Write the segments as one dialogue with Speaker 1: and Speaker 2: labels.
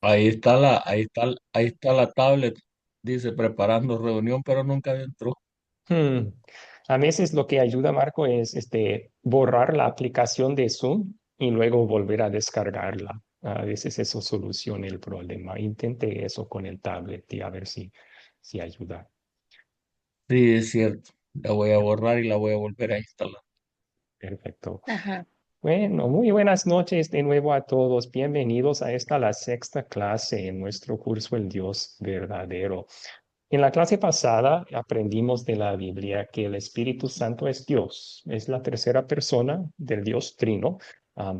Speaker 1: Ahí está la tablet. Dice preparando reunión, pero nunca entró.
Speaker 2: Hmm. A veces lo que ayuda, Marco, es borrar la aplicación de Zoom y luego volver a descargarla. A veces eso soluciona el problema. Intente eso con el tablet y a ver si ayuda.
Speaker 1: Sí, es cierto. La voy a borrar y la voy a volver a instalar.
Speaker 2: Perfecto.
Speaker 3: Ajá.
Speaker 2: Bueno, muy buenas noches de nuevo a todos. Bienvenidos a esta, la sexta clase en nuestro curso El Dios Verdadero. En la clase pasada aprendimos de la Biblia que el Espíritu Santo es Dios, es la tercera persona del Dios Trino,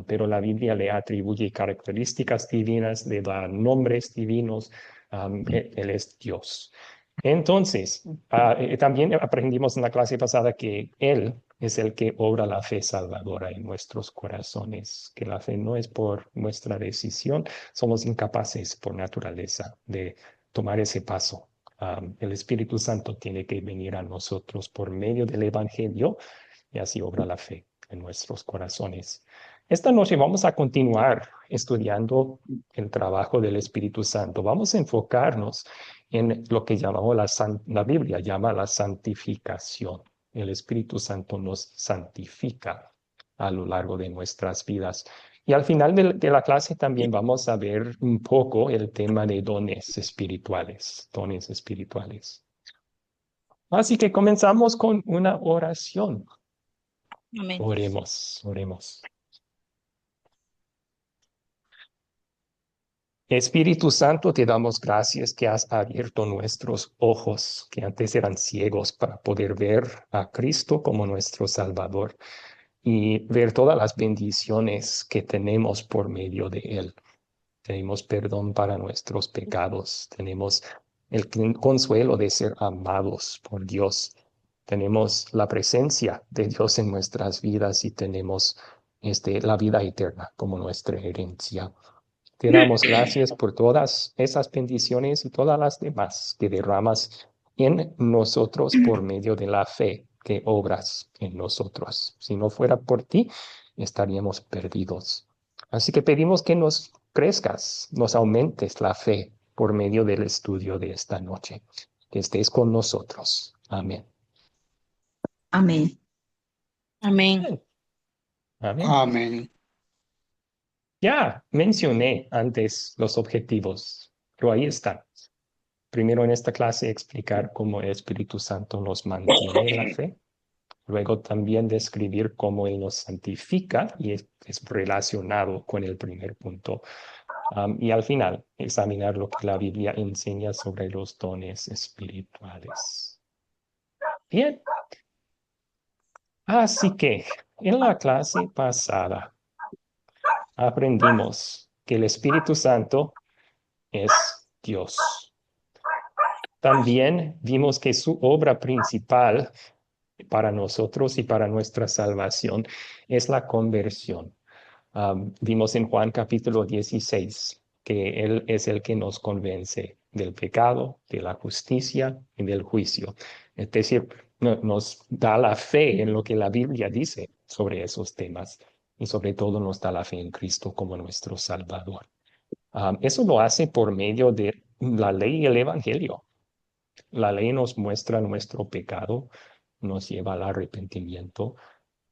Speaker 2: pero la Biblia le atribuye características divinas, le da nombres divinos, él es Dios. Entonces, también aprendimos en la clase pasada que Él es el que obra la fe salvadora en nuestros corazones, que la fe no es por nuestra decisión, somos incapaces por naturaleza de tomar ese paso. El Espíritu Santo tiene que venir a nosotros por medio del Evangelio y así obra la fe en nuestros corazones. Esta noche vamos a continuar estudiando el trabajo del Espíritu Santo. Vamos a enfocarnos en lo que llamamos la Biblia llama la santificación. El Espíritu Santo nos santifica a lo largo de nuestras vidas. Y al final de la clase también vamos a ver un poco el tema de dones espirituales, dones espirituales. Así que comenzamos con una oración.
Speaker 3: Amén.
Speaker 2: Oremos, oremos. Espíritu Santo, te damos gracias que has abierto nuestros ojos, que antes eran ciegos, para poder ver a Cristo como nuestro Salvador y ver todas las bendiciones que tenemos por medio de Él. Tenemos perdón para nuestros pecados, tenemos el consuelo de ser amados por Dios, tenemos la presencia de Dios en nuestras vidas y tenemos la vida eterna como nuestra herencia. Te damos gracias por todas esas bendiciones y todas las demás que derramas en nosotros por medio de la fe que obras en nosotros. Si no fuera por ti, estaríamos perdidos. Así que pedimos que nos crezcas, nos aumentes la fe por medio del estudio de esta noche. Que estés con nosotros. Amén.
Speaker 3: Amén. Amén.
Speaker 2: Bien. Amén.
Speaker 4: Amén.
Speaker 2: Ya mencioné antes los objetivos, pero ahí están. Primero en esta clase explicar cómo el Espíritu Santo nos mantiene en la fe. Luego también describir cómo Él nos santifica y es relacionado con el primer punto. Y al final examinar lo que la Biblia enseña sobre los dones espirituales. Bien, así que en la clase pasada aprendimos que el Espíritu Santo es Dios. También vimos que su obra principal para nosotros y para nuestra salvación es la conversión. Vimos en Juan capítulo 16 que Él es el que nos convence del pecado, de la justicia y del juicio. Es decir, nos da la fe en lo que la Biblia dice sobre esos temas y sobre todo nos da la fe en Cristo como nuestro Salvador. Eso lo hace por medio de la ley y el Evangelio. La ley nos muestra nuestro pecado, nos lleva al arrepentimiento.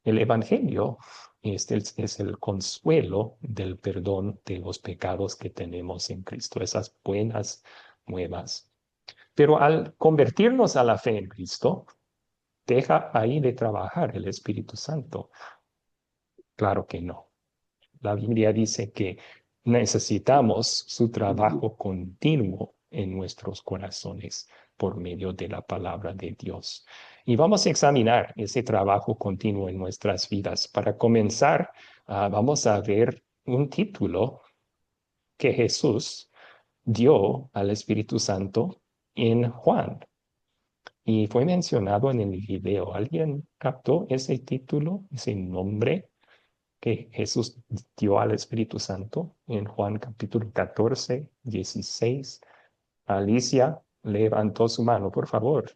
Speaker 2: El Evangelio es el consuelo del perdón de los pecados que tenemos en Cristo, esas buenas nuevas. Pero al convertirnos a la fe en Cristo, deja ahí de trabajar el Espíritu Santo. Claro que no. La Biblia dice que necesitamos su trabajo continuo en nuestros corazones por medio de la palabra de Dios. Y vamos a examinar ese trabajo continuo en nuestras vidas. Para comenzar, vamos a ver un título que Jesús dio al Espíritu Santo en Juan. Y fue mencionado en el video. ¿Alguien captó ese título, ese nombre que Jesús dio al Espíritu Santo en Juan capítulo 14, 16? Alicia levantó su mano, por favor.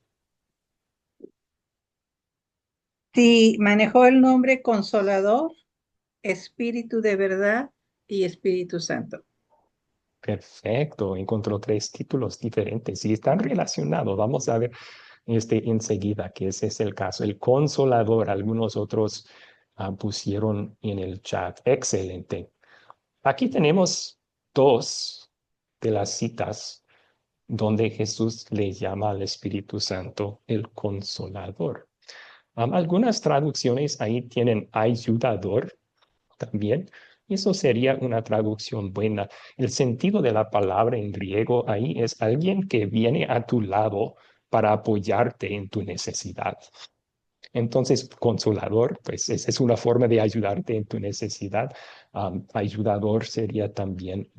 Speaker 5: Sí, manejó el nombre Consolador, Espíritu de verdad y Espíritu Santo.
Speaker 2: Perfecto, encontró 3 títulos diferentes y están relacionados. Vamos a ver enseguida que ese es el caso. El Consolador, algunos otros pusieron en el chat. Excelente. Aquí tenemos 2 de las citas donde Jesús le llama al Espíritu Santo el Consolador. Algunas traducciones ahí tienen ayudador también. Eso sería una traducción buena. El sentido de la palabra en griego ahí es alguien que viene a tu lado para apoyarte en tu necesidad. Entonces, consolador, pues esa es una forma de ayudarte en tu necesidad. Ayudador sería también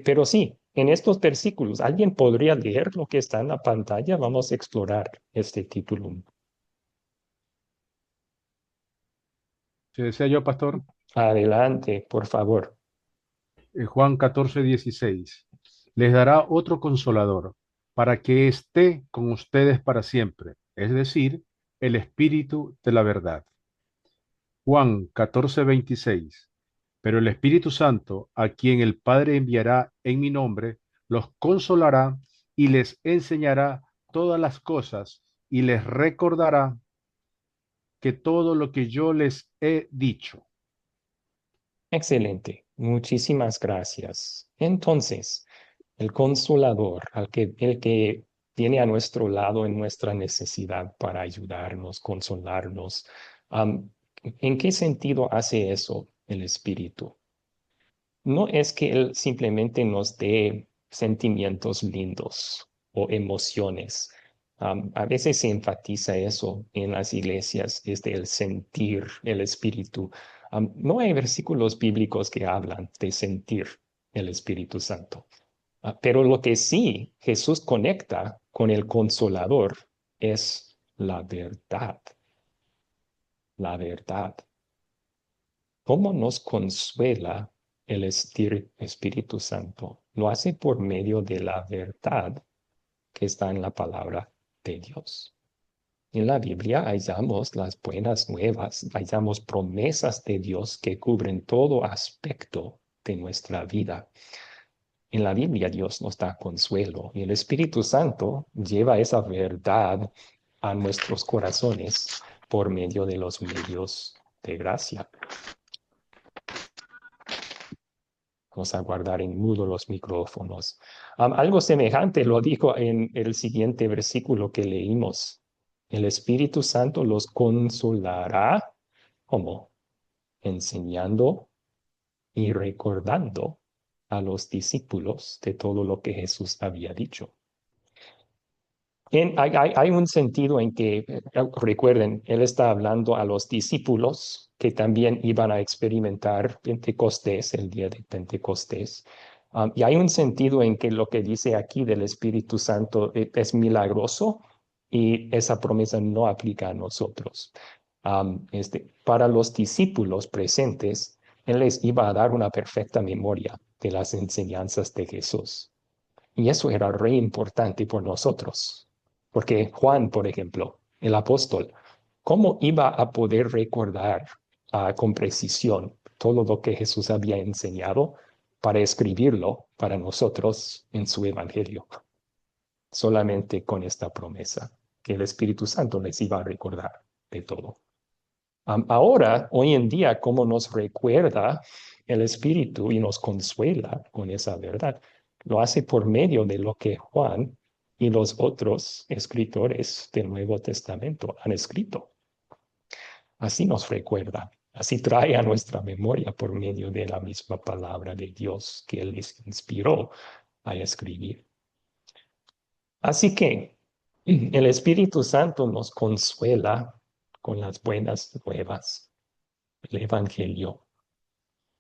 Speaker 2: pero sí, en estos versículos, ¿alguien podría leer lo que está en la pantalla? Vamos a explorar este título.
Speaker 4: Si desea yo, pastor,
Speaker 2: Adelante, por favor.
Speaker 4: Juan 14:16. Les dará otro consolador para que esté con ustedes para siempre, es decir, el Espíritu de la verdad. Juan 14:26. Pero el Espíritu Santo, a quien el Padre enviará en mi nombre, los consolará y les enseñará todas las cosas y les recordará que todo lo que yo les he dicho.
Speaker 2: Excelente. Muchísimas gracias. Entonces, el consolador, el que viene a nuestro lado en nuestra necesidad para ayudarnos, consolarnos. ¿En qué sentido hace eso el Espíritu? No es que Él simplemente nos dé sentimientos lindos o emociones. A veces se enfatiza eso en las iglesias, desde el sentir el Espíritu. No hay versículos bíblicos que hablan de sentir el Espíritu Santo. Pero lo que sí Jesús conecta con el Consolador es la verdad. La verdad. ¿Cómo nos consuela el Espíritu Santo? Lo hace por medio de la verdad que está en la palabra de Dios. En la Biblia hallamos las buenas nuevas, hallamos promesas de Dios que cubren todo aspecto de nuestra vida. En la Biblia Dios nos da consuelo y el Espíritu Santo lleva esa verdad a nuestros corazones por medio de los medios de gracia. Vamos a guardar en mudo los micrófonos. Algo semejante lo dijo en el siguiente versículo que leímos. El Espíritu Santo los consolará, ¿cómo? Enseñando y recordando a los discípulos de todo lo que Jesús había dicho. Hay un sentido en que, recuerden, él está hablando a los discípulos que también iban a experimentar Pentecostés, el día de Pentecostés. Y hay un sentido en que lo que dice aquí del Espíritu Santo es milagroso y esa promesa no aplica a nosotros. Para los discípulos presentes, él les iba a dar una perfecta memoria de las enseñanzas de Jesús. Y eso era re importante por nosotros. Porque Juan, por ejemplo, el apóstol, ¿cómo iba a poder recordar con precisión todo lo que Jesús había enseñado para escribirlo para nosotros en su evangelio? Solamente con esta promesa, que el Espíritu Santo les iba a recordar de todo. Ahora, hoy en día, ¿cómo nos recuerda el Espíritu y nos consuela con esa verdad? Lo hace por medio de lo que Juan y los otros escritores del Nuevo Testamento han escrito. Así nos recuerda, así trae a nuestra memoria por medio de la misma palabra de Dios que Él les inspiró a escribir. Así que el Espíritu Santo nos consuela con las buenas nuevas, el Evangelio.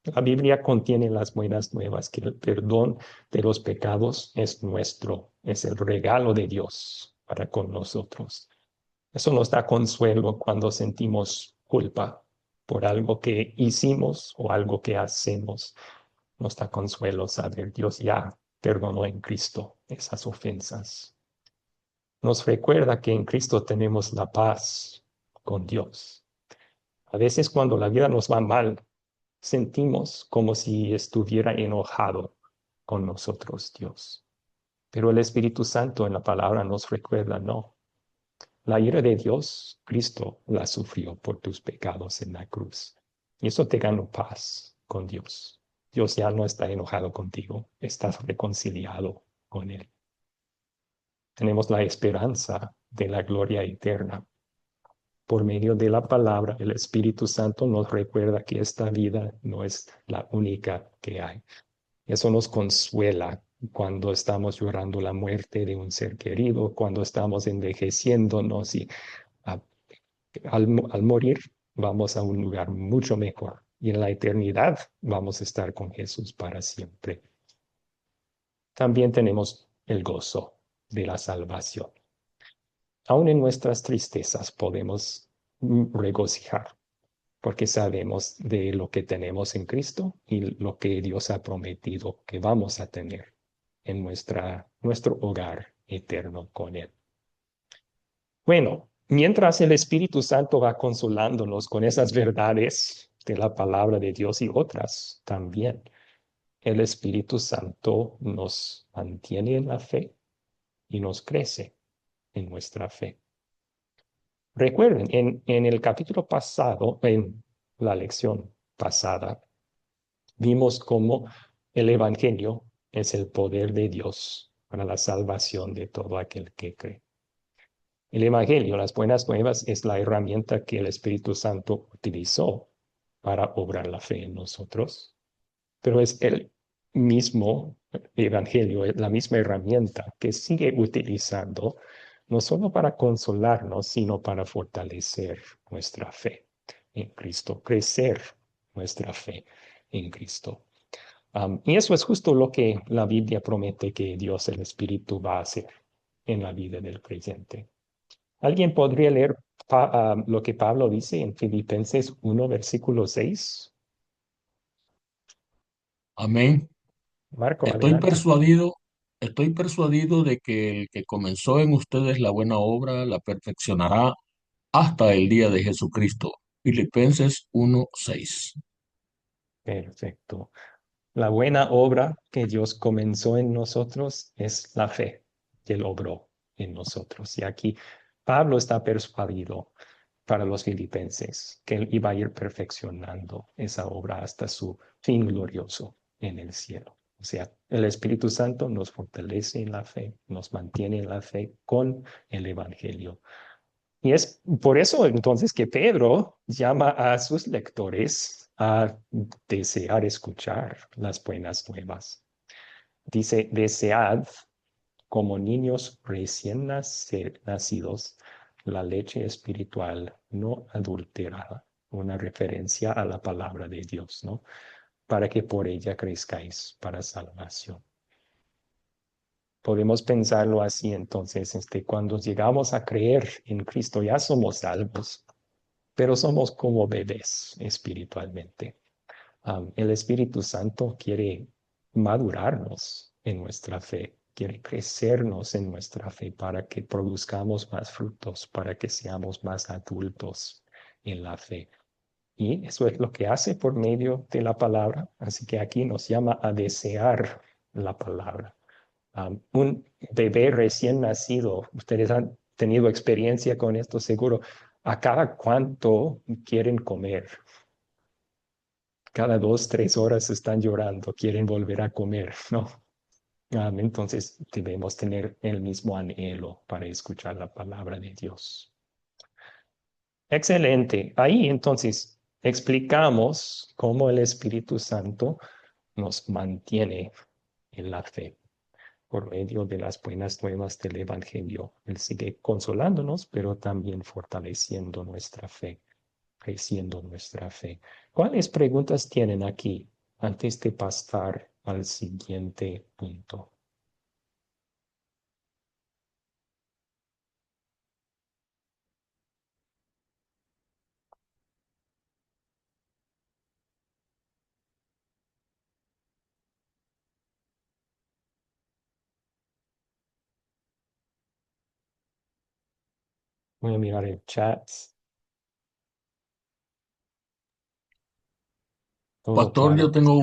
Speaker 2: La Biblia contiene las buenas nuevas, que el perdón de los pecados es nuestro, es el regalo de Dios para con nosotros. Eso nos da consuelo cuando sentimos culpa por algo que hicimos o algo que hacemos. Nos da consuelo saber Dios ya perdonó en Cristo esas ofensas. Nos recuerda que en Cristo tenemos la paz con Dios. A veces cuando la vida nos va mal, sentimos como si estuviera enojado con nosotros, Dios. Pero el Espíritu Santo en la palabra nos recuerda, no. La ira de Dios, Cristo la sufrió por tus pecados en la cruz. Y eso te ganó paz con Dios. Dios ya no está enojado contigo, estás reconciliado con Él. Tenemos la esperanza de la gloria eterna. Por medio de la palabra, el Espíritu Santo nos recuerda que esta vida no es la única que hay. Eso nos consuela cuando estamos llorando la muerte de un ser querido, cuando estamos envejeciéndonos y ah, al morir vamos a un lugar mucho mejor. Y en la eternidad vamos a estar con Jesús para siempre. También tenemos el gozo de la salvación. Aún en nuestras tristezas podemos regocijar porque sabemos de lo que tenemos en Cristo y lo que Dios ha prometido que vamos a tener en nuestro hogar eterno con Él. Bueno, mientras el Espíritu Santo va consolándonos con esas verdades de la palabra de Dios y otras también, el Espíritu Santo nos mantiene en la fe y nos crece en nuestra fe. Recuerden, en el capítulo pasado, en la lección pasada, vimos cómo el Evangelio es el poder de Dios para la salvación de todo aquel que cree. El Evangelio, las buenas nuevas, es la herramienta que el Espíritu Santo utilizó para obrar la fe en nosotros, pero es el mismo Evangelio, es la misma herramienta que sigue utilizando no solo para consolarnos, sino para fortalecer nuestra fe en Cristo, crecer nuestra fe en Cristo. Y eso es justo lo que la Biblia promete que Dios, el Espíritu, va a hacer en la vida del creyente. ¿Alguien podría leer lo que Pablo dice en Filipenses 1, versículo 6?
Speaker 1: Amén.
Speaker 2: Marco,
Speaker 1: Estoy
Speaker 2: adelante.
Speaker 1: persuadido, estoy persuadido de que el que comenzó en ustedes la buena obra la perfeccionará hasta el día de Jesucristo. Filipenses 1:6.
Speaker 2: Perfecto. La buena obra que Dios comenzó en nosotros es la fe que Él obró en nosotros. Y aquí Pablo está persuadido para los filipenses que Él iba a ir perfeccionando esa obra hasta su fin glorioso en el cielo. O sea, el Espíritu Santo nos fortalece en la fe, nos mantiene en la fe con el Evangelio. Y es por eso entonces que Pedro llama a sus lectores a desear escuchar las buenas nuevas. Dice, desead como niños recién nacidos la leche espiritual no adulterada, una referencia a la palabra de Dios, ¿no? Para que por ella crezcáis para salvación. Podemos pensarlo así entonces, cuando llegamos a creer en Cristo ya somos salvos, pero somos como bebés espiritualmente. El Espíritu Santo quiere madurarnos en nuestra fe, quiere crecernos en nuestra fe para que produzcamos más frutos, para que seamos más adultos en la fe. Y eso es lo que hace por medio de la palabra. Así que aquí nos llama a desear la palabra. Un bebé recién nacido, ustedes han tenido experiencia con esto seguro. ¿A cada cuánto quieren comer? Cada 2, 3 horas están llorando, quieren volver a comer, ¿no? Entonces debemos tener el mismo anhelo para escuchar la palabra de Dios. Excelente. Ahí entonces explicamos cómo el Espíritu Santo nos mantiene en la fe por medio de las buenas nuevas del Evangelio. Él sigue consolándonos, pero también fortaleciendo nuestra fe, creciendo nuestra fe. ¿Cuáles preguntas tienen aquí antes de pasar al siguiente punto? Voy a mirar el chat. todo
Speaker 1: Pastor,
Speaker 2: claro.
Speaker 1: yo tengo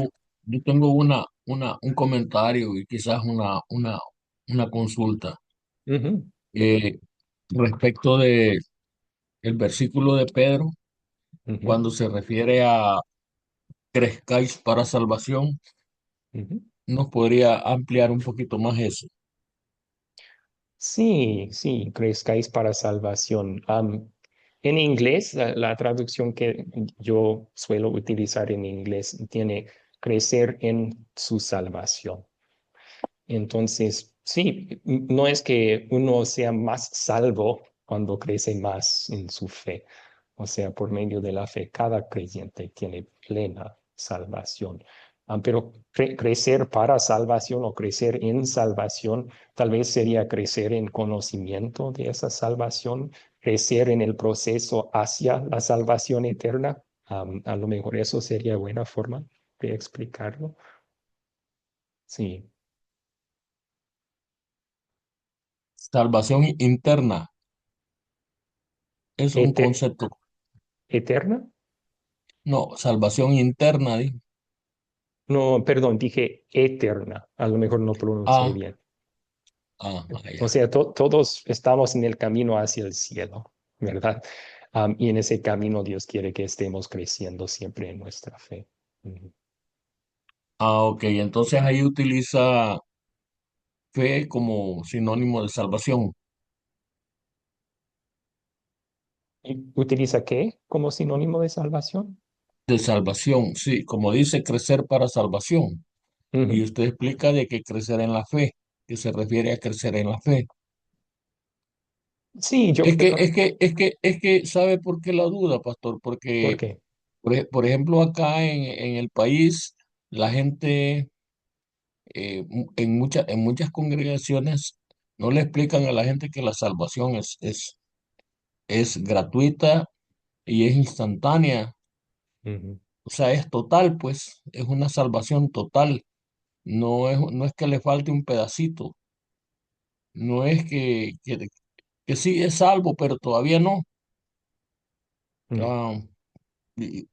Speaker 1: un comentario y quizás una consulta
Speaker 2: Ujú,
Speaker 1: eh, respecto de el versículo de Pedro,
Speaker 2: ujú,
Speaker 1: cuando se refiere a crezcáis para salvación.
Speaker 2: ujú.
Speaker 1: ¿Nos podría ampliar un poquito más eso?
Speaker 2: Sí, sí, crezcáis para salvación. En inglés, la traducción que yo suelo utilizar en inglés tiene crecer en su salvación. Entonces, sí, no es que uno sea más salvo cuando crece más en su fe. O sea, por medio de la fe, cada creyente tiene plena salvación. Pero crecer para salvación o crecer en salvación, tal vez sería crecer en conocimiento de esa salvación, crecer en el proceso hacia la salvación eterna. A lo mejor eso sería buena forma de explicarlo. Sí.
Speaker 1: Salvación interna, eso es un concepto.
Speaker 2: ¿Eterna?
Speaker 1: No, salvación interna, dijo.
Speaker 2: No, perdón, dije eterna. A lo mejor no pronuncié
Speaker 1: Ah,
Speaker 2: bien. O
Speaker 1: ya.
Speaker 2: sea, todos estamos en el camino hacia el cielo, ¿verdad? Y en ese camino Dios quiere que estemos creciendo siempre en nuestra fe. Ujú.
Speaker 1: Ok, entonces ahí utiliza fe como sinónimo de salvación.
Speaker 2: ¿Y utiliza qué como sinónimo de salvación?
Speaker 1: De salvación, sí, como dice, crecer para salvación. Y
Speaker 2: Ujú.
Speaker 1: usted explica de que crecer en la fe, que se refiere a crecer en la fe.
Speaker 2: Sí, yo,
Speaker 1: ¿Sabe por qué la duda, pastor?
Speaker 2: ¿por
Speaker 1: Porque,
Speaker 2: qué?
Speaker 1: por ejemplo, acá en el país, la gente en muchas congregaciones no le explican a la gente que la salvación es gratuita y es instantánea.
Speaker 2: Ujú.
Speaker 1: O sea, es total, pues, es una salvación total. No es que le falte un pedacito. No es que sí es salvo, pero todavía no.
Speaker 2: Mm.
Speaker 1: Ah, y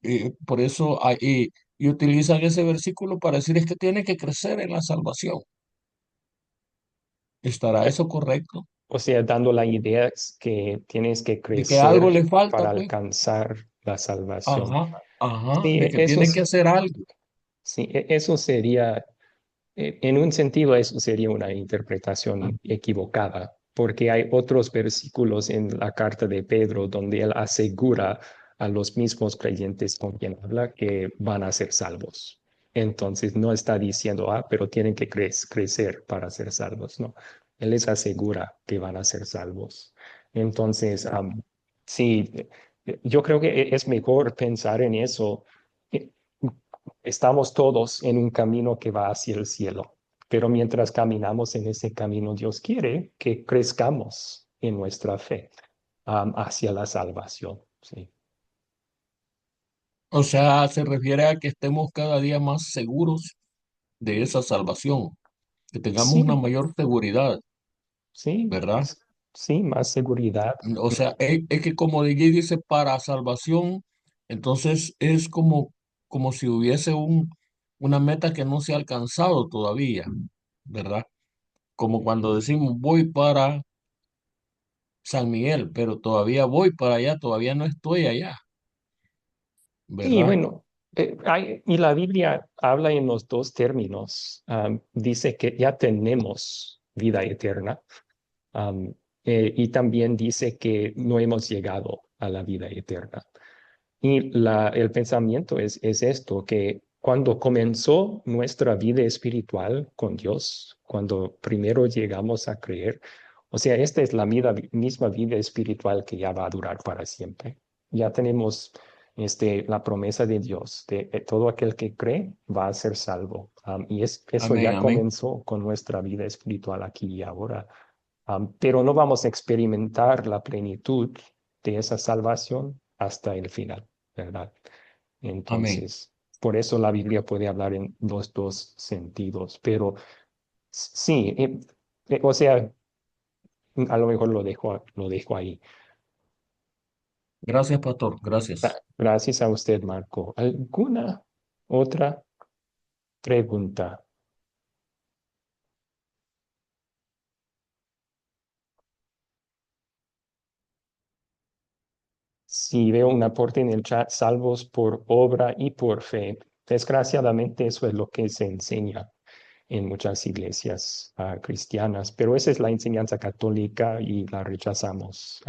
Speaker 1: por eso y utilizan ese versículo para decir es que tiene que crecer en la salvación. ¿Estará
Speaker 2: Eh,
Speaker 1: eso correcto?
Speaker 2: O sea, dando la idea es que tienes que
Speaker 1: De que algo
Speaker 2: crecer
Speaker 1: le falta,
Speaker 2: para
Speaker 1: pues.
Speaker 2: alcanzar la salvación.
Speaker 1: Ajá, ajá,
Speaker 2: Sí,
Speaker 1: de que tiene que hacer algo.
Speaker 2: sí, eso sería, en un sentido, eso sería una interpretación equivocada, porque hay otros versículos en la carta de Pedro donde él asegura a los mismos creyentes con quien habla que van a ser salvos. Entonces, no está diciendo, pero tienen que crecer para ser salvos, no. Él les asegura que van a ser salvos. Entonces, sí, yo creo que es mejor pensar en eso. eh, Estamos todos en un camino que va hacia el cielo, pero mientras caminamos en ese camino, Dios quiere que crezcamos en nuestra fe, hacia la salvación. Sí.
Speaker 1: O sea, se refiere a que estemos cada día más seguros de esa salvación, que tengamos una
Speaker 2: Sí,
Speaker 1: mayor seguridad,
Speaker 2: sí,
Speaker 1: ¿verdad?
Speaker 2: sí, más seguridad.
Speaker 1: O sea, es que como allí dice para salvación, entonces es como si hubiese una meta que no se ha alcanzado todavía, ¿verdad? Como cuando decimos voy para San Miguel, pero todavía voy para allá, todavía no estoy allá,
Speaker 2: Y
Speaker 1: ¿verdad?
Speaker 2: bueno, y la Biblia habla en los dos términos. Dice que ya tenemos vida eterna. Am, y también dice que no hemos llegado a la vida eterna. Y el pensamiento es esto, que cuando comenzó nuestra vida espiritual con Dios, cuando primero llegamos a creer, o sea, esta es la misma vida espiritual que ya va a durar para siempre. Ya tenemos la promesa de Dios, de todo aquel que cree va a ser salvo. Y eso
Speaker 1: Amén,
Speaker 2: ya
Speaker 1: amén,
Speaker 2: comenzó con nuestra vida espiritual aquí y ahora. Pero no vamos a experimentar la plenitud de esa salvación hasta el final, ¿verdad?
Speaker 1: amén.
Speaker 2: Entonces, por eso la Biblia puede hablar en los dos sentidos, pero sí, o sea, a lo mejor lo dejo ahí.
Speaker 1: Gracias, pastor, gracias.
Speaker 2: Gracias a usted, Marco. ¿Alguna Otra pregunta. Si veo un aporte en el chat, salvos por obra y por fe. Desgraciadamente eso es lo que se enseña en muchas iglesias cristianas, pero esa es la enseñanza católica y la rechazamos.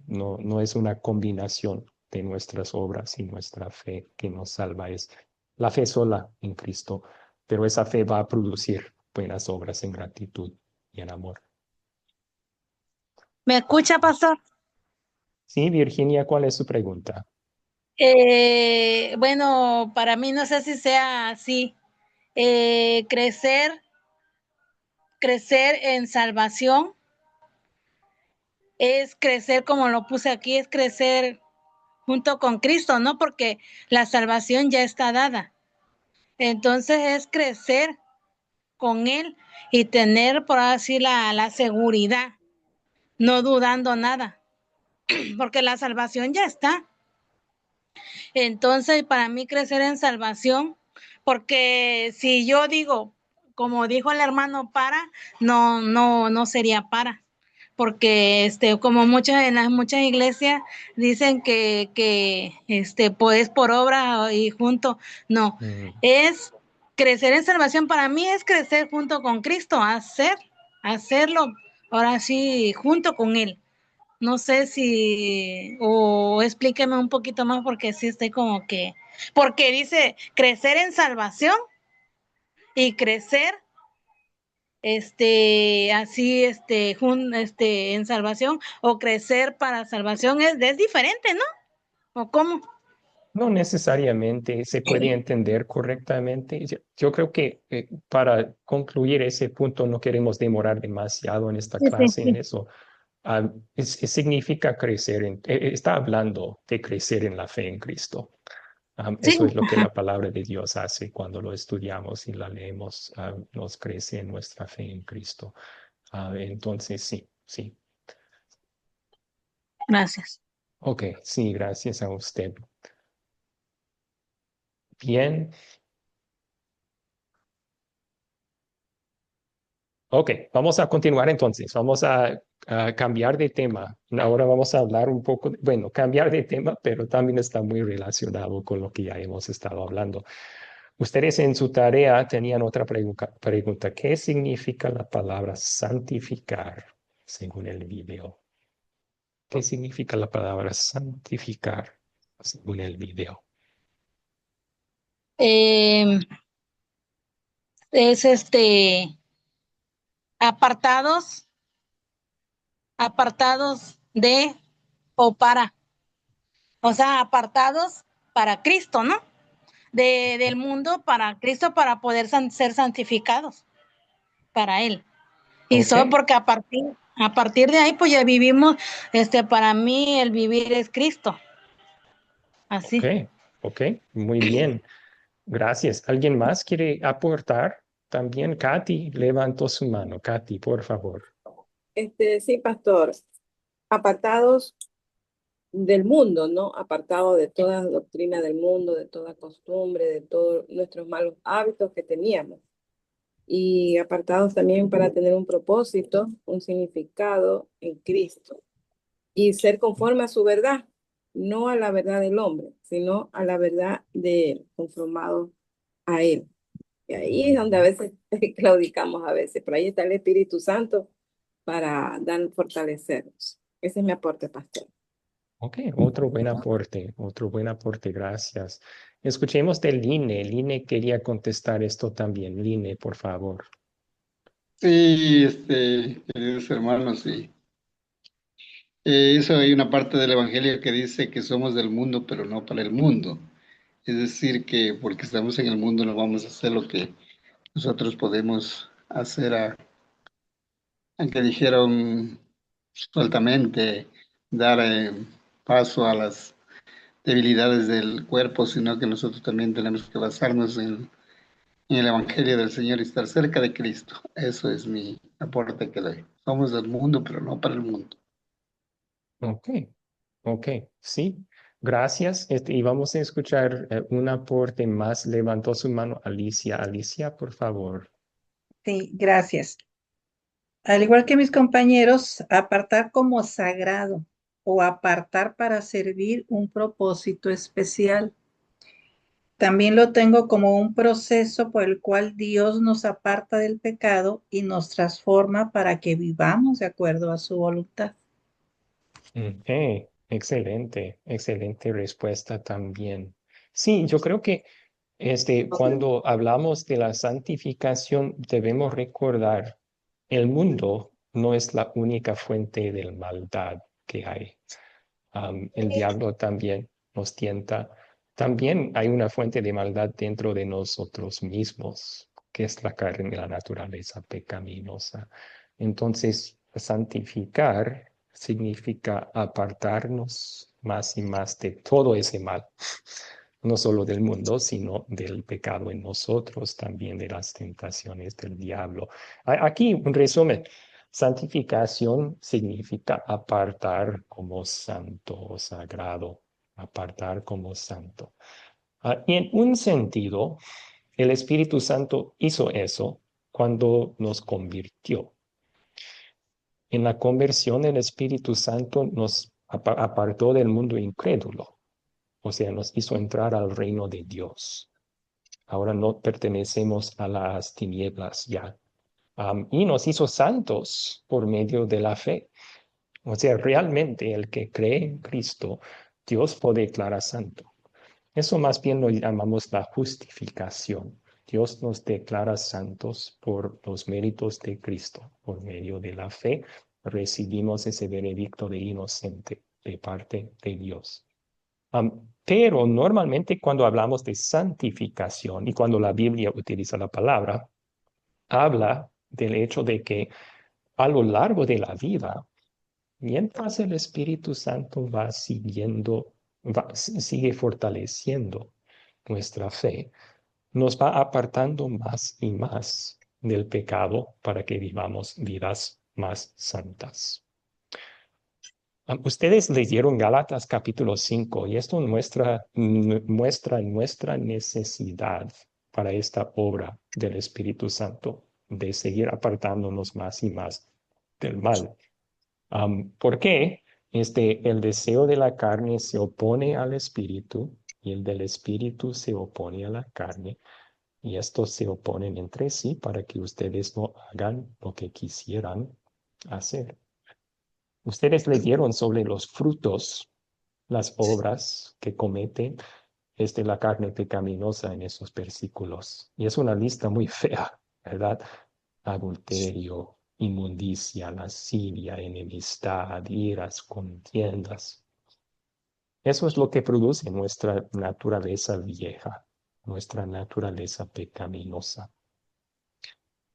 Speaker 2: No es una combinación de nuestras obras y nuestra fe que nos salva, es la fe sola en Cristo, pero esa fe va a producir buenas obras en gratitud y en amor.
Speaker 3: ¿Me escucha, pastor?
Speaker 2: Sí, Virginia, ¿cuál es su pregunta?
Speaker 3: Bueno, para mí no sé si sea así. Crecer en salvación es crecer, como lo puse aquí, es crecer junto con Cristo, ¿no? Porque la salvación ya está dada. Entonces es crecer con Él y tener, por así, la seguridad, no dudando nada, porque la salvación ya está. Entonces, para mí crecer en salvación, porque si yo digo, como dijo el hermano, no sería para. Porque como en las muchas iglesias dicen que pues por obra y junto, no, es crecer en salvación. Para mí es crecer junto con Cristo, hacerlo ahora sí junto con Él. No sé si, o explíqueme un poquito más porque sí estoy como que, porque dice crecer en salvación y crecer, así, en salvación o crecer para salvación es diferente, ¿no? ¿O cómo?
Speaker 2: No necesariamente se puede entender correctamente. Yo creo que para concluir ese punto no queremos demorar demasiado en esta
Speaker 3: Sí, sí,
Speaker 2: clase en
Speaker 3: sí.
Speaker 2: eso. Significa crecer, está hablando de crecer en la fe en Cristo.
Speaker 3: Sí,
Speaker 2: Eso es lo que
Speaker 3: ajá.
Speaker 2: la palabra de Dios hace cuando lo estudiamos y la leemos, nos crece en nuestra fe en Cristo. Entonces, sí, sí.
Speaker 3: Gracias.
Speaker 2: Ok, sí, gracias a usted. Bien. Ok, vamos a continuar entonces. Vamos a cambiar de tema. Ahora vamos a hablar un poco, bueno, cambiar de tema, pero también está muy relacionado con lo que ya hemos estado hablando. Ustedes en su tarea tenían otra pregunta. ¿Qué significa la palabra santificar según el video? ¿Qué significa la palabra santificar según el video?
Speaker 3: Eh, es apartados, apartados de o para, o sea, apartados para Cristo, ¿no? Del mundo para Cristo para poder ser santificados para Él. Y
Speaker 2: Ok,
Speaker 3: solo porque a partir de ahí, pues ya vivimos, para mí el vivir es Cristo.
Speaker 2: ok,
Speaker 3: Así.
Speaker 2: ok, muy bien. Gracias. ¿Alguien más quiere aportar? También Katy levantó su mano. Katy, por favor.
Speaker 6: Sí, pastor, apartados del mundo, ¿no? Apartados de toda doctrina del mundo, de toda costumbre, de todos nuestros malos hábitos que teníamos. Y apartados también para tener un propósito, un significado en Cristo. Y ser conforme a su verdad, no a la verdad del hombre, sino a la verdad de él, conformado a él. Y ahí es donde a veces claudicamos a veces, pero ahí está el Espíritu Santo para fortalecernos. Ese es mi aporte, pastor.
Speaker 2: Ok, otro buen aporte, gracias. Escuchemos de Line. Line quería contestar esto también. Line, por favor.
Speaker 7: Sí, queridos hermanos, sí. Eso hay una parte del Evangelio que dice que somos del mundo, pero no para el mundo. Es decir, que porque estamos en el mundo no vamos a hacer lo que nosotros podemos hacer, aunque dijeron sueltamente, dar paso a las debilidades del cuerpo, sino que nosotros también tenemos que basarnos en el Evangelio del Señor y estar cerca de Cristo. Eso es mi aporte que doy. Somos del mundo, pero no para el mundo.
Speaker 2: Ok, ok, sí. Gracias. Y vamos a escuchar un aporte más. Levantó su mano Alicia. Alicia, por favor.
Speaker 5: Sí, gracias. Al igual que mis compañeros, apartar como sagrado o apartar para servir un propósito especial. También lo tengo como un proceso por el cual Dios nos aparta del pecado y nos transforma para que vivamos de acuerdo a su voluntad.
Speaker 2: Excelente, excelente respuesta también. Sí, yo creo que cuando hablamos de la santificación, debemos recordar, el mundo no es la única fuente de maldad que hay. El diablo también nos tienta. También hay una fuente de maldad dentro de nosotros mismos, que es la carne, la naturaleza pecaminosa. Entonces, santificar significa apartarnos más y más de todo ese mal, no solo del mundo, sino del pecado en nosotros, también de las tentaciones del diablo. Aquí un resumen. Santificación significa apartar como santo o sagrado, apartar como santo. Y en un sentido, el Espíritu Santo hizo eso cuando nos convirtió. En la conversión, el Espíritu Santo nos apartó del mundo incrédulo, o sea, nos hizo entrar al reino de Dios. Ahora no pertenecemos a las tinieblas ya. Y nos hizo santos por medio de la fe. O sea, realmente el que cree en Cristo, Dios lo declara santo. Eso más bien lo llamamos la justificación. Dios nos declara santos por los méritos de Cristo. Por medio de la fe recibimos ese veredicto de inocente de parte de Dios. Pero normalmente cuando hablamos de santificación y cuando la Biblia utiliza la palabra, habla del hecho de que a lo largo de la vida, mientras el Espíritu Santo va siguiendo, sigue fortaleciendo nuestra fe, nos va apartando más y más del pecado para que vivamos vidas más santas. Ustedes leyeron Gálatas capítulo 5 y esto muestra nuestra necesidad para esta obra del Espíritu Santo, de seguir apartándonos más y más del mal. ¿Por qué? El deseo de la carne se opone al espíritu y el del espíritu se opone a la carne y estos se oponen entre sí para que ustedes no hagan lo que quisieran hacer. Ustedes leyeron sobre los frutos, las obras que comete la carne pecaminosa en esos versículos. Y es una lista muy fea, ¿verdad? Adulterio, inmundicia, lascivia, enemistad, iras, contiendas. Eso es lo que produce nuestra naturaleza vieja, nuestra naturaleza pecaminosa.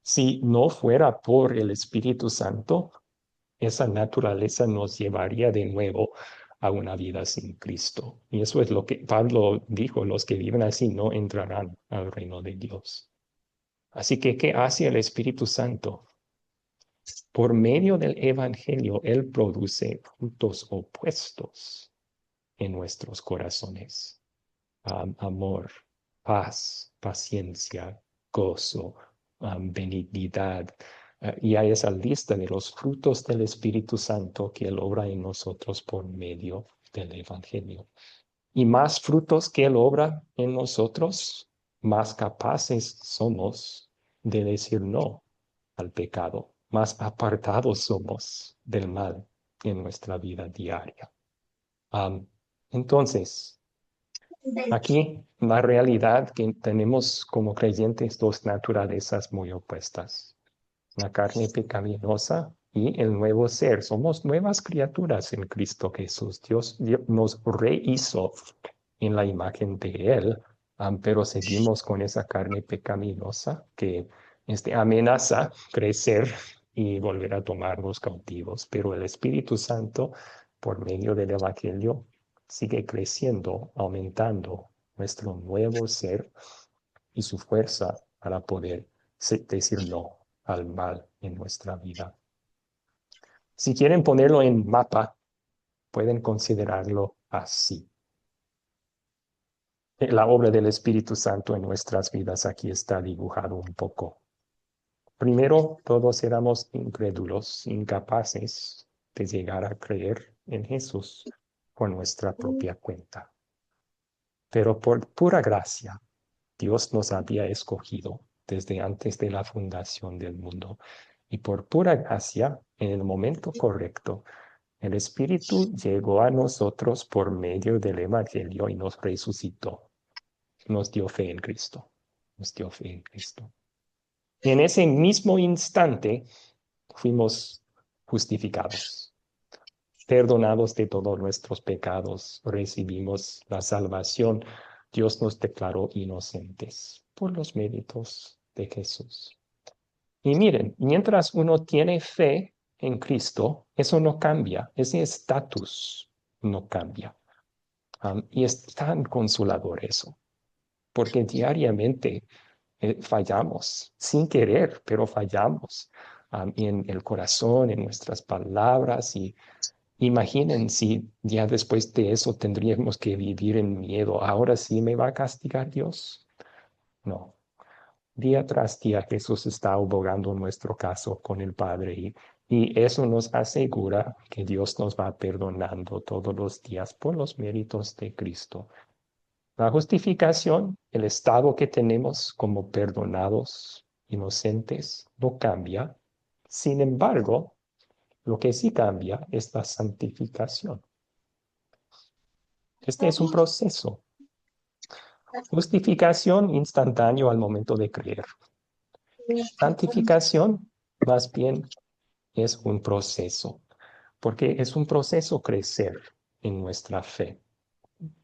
Speaker 2: Si no fuera por el Espíritu Santo, esa naturaleza nos llevaría de nuevo a una vida sin Cristo. Y eso es lo que Pablo dijo, los que viven así no entrarán al reino de Dios. Así que, ¿qué hace el Espíritu Santo? Por medio del Evangelio, Él produce frutos opuestos en nuestros corazones. Amor, paz, paciencia, gozo, benignidad. Y hay esa lista de los frutos del Espíritu Santo que Él obra en nosotros por medio del Evangelio. Y más frutos que Él obra en nosotros, más capaces somos de decir no al pecado, más apartados somos del mal en nuestra vida diaria. Entonces, aquí la realidad que tenemos como creyentes dos naturalezas muy opuestas. La carne pecaminosa y el nuevo ser. Somos nuevas criaturas en Cristo Jesús. Dios nos rehizo en la imagen de Él, pero seguimos con esa carne pecaminosa que amenaza crecer y volver a tomarnos cautivos. Pero el Espíritu Santo, por medio del Evangelio, sigue creciendo, aumentando nuestro nuevo ser y su fuerza para poder decir no al mal en nuestra vida. Si quieren ponerlo en mapa, pueden considerarlo así. La obra del Espíritu Santo en nuestras vidas aquí está dibujado un poco. Primero, todos éramos incrédulos, incapaces de llegar a creer en Jesús por nuestra propia cuenta. Pero por pura gracia, Dios nos había escogido desde antes de la fundación del mundo. Y por pura gracia, en el momento correcto, el Espíritu llegó a nosotros por medio del Evangelio y nos resucitó. Nos dio fe en Cristo. Nos dio fe en Cristo. Y en ese mismo instante fuimos justificados, perdonados de todos nuestros pecados, recibimos la salvación. Dios nos declaró inocentes por los méritos de Jesús. Y miren, mientras uno tiene fe en Cristo, eso no cambia, ese estatus no cambia. Y es tan consolador eso, porque diariamente fallamos, sin querer, pero fallamos en el corazón, en nuestras palabras. Y imaginen si ya después de eso tendríamos que vivir en miedo. ¿Ahora sí me va a castigar Dios? No. Día tras día Jesús está abogando nuestro caso con el Padre y eso nos asegura que Dios nos va perdonando todos los días por los méritos de Cristo. La justificación, el estado que tenemos como perdonados, inocentes, no cambia. Sin embargo, lo que sí cambia es la santificación. Este es un proceso. Justificación instantáneo al momento de creer. Santificación, más bien, es un proceso, porque es un proceso crecer en nuestra fe.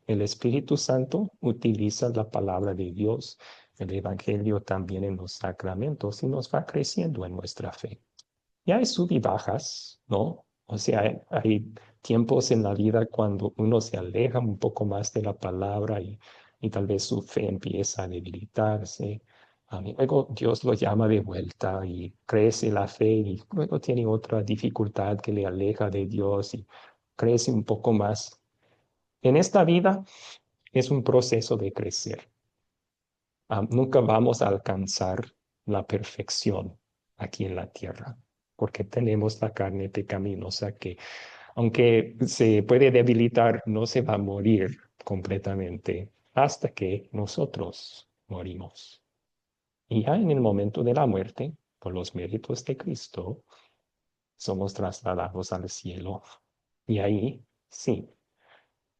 Speaker 2: El Espíritu Santo utiliza la palabra de Dios, el Evangelio también en los sacramentos y nos va creciendo en nuestra fe. Y hay sub y bajas, ¿no? O sea, hay tiempos en la vida cuando uno se aleja un poco más de la palabra y tal vez su fe empieza a debilitarse. Luego Dios lo llama de vuelta y crece la fe y luego tiene otra dificultad que le aleja de Dios y crece un poco más. En esta vida es un proceso de crecer. Nunca vamos a alcanzar la perfección aquí en la tierra, porque tenemos la carne pecaminosa que, aunque se puede debilitar, no se va a morir completamente hasta que nosotros morimos. Y ya en el momento de la muerte, por los méritos de Cristo, somos trasladados al cielo. Y ahí, sí,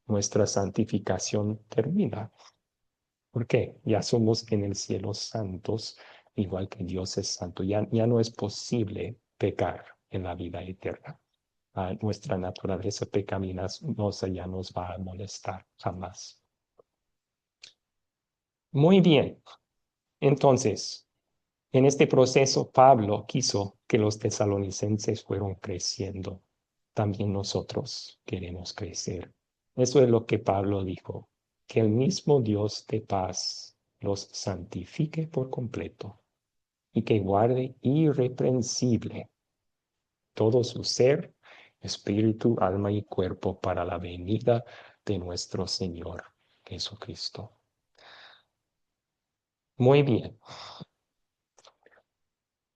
Speaker 2: nuestra santificación termina. ¿Por qué? Ya somos en el cielo santos, igual que Dios es santo. Ya no es posible pecar en la vida eterna. Nuestra naturaleza pecaminosa ya nos va a molestar jamás. Muy bien. Entonces, en este proceso, Pablo quiso que los tesalonicenses fueran creciendo. También nosotros queremos crecer. Eso es lo que Pablo dijo, que el mismo Dios de paz los santifique por completo y que guarde irreprensible todo su ser, espíritu, alma y cuerpo para la venida de nuestro Señor Jesucristo. Muy bien.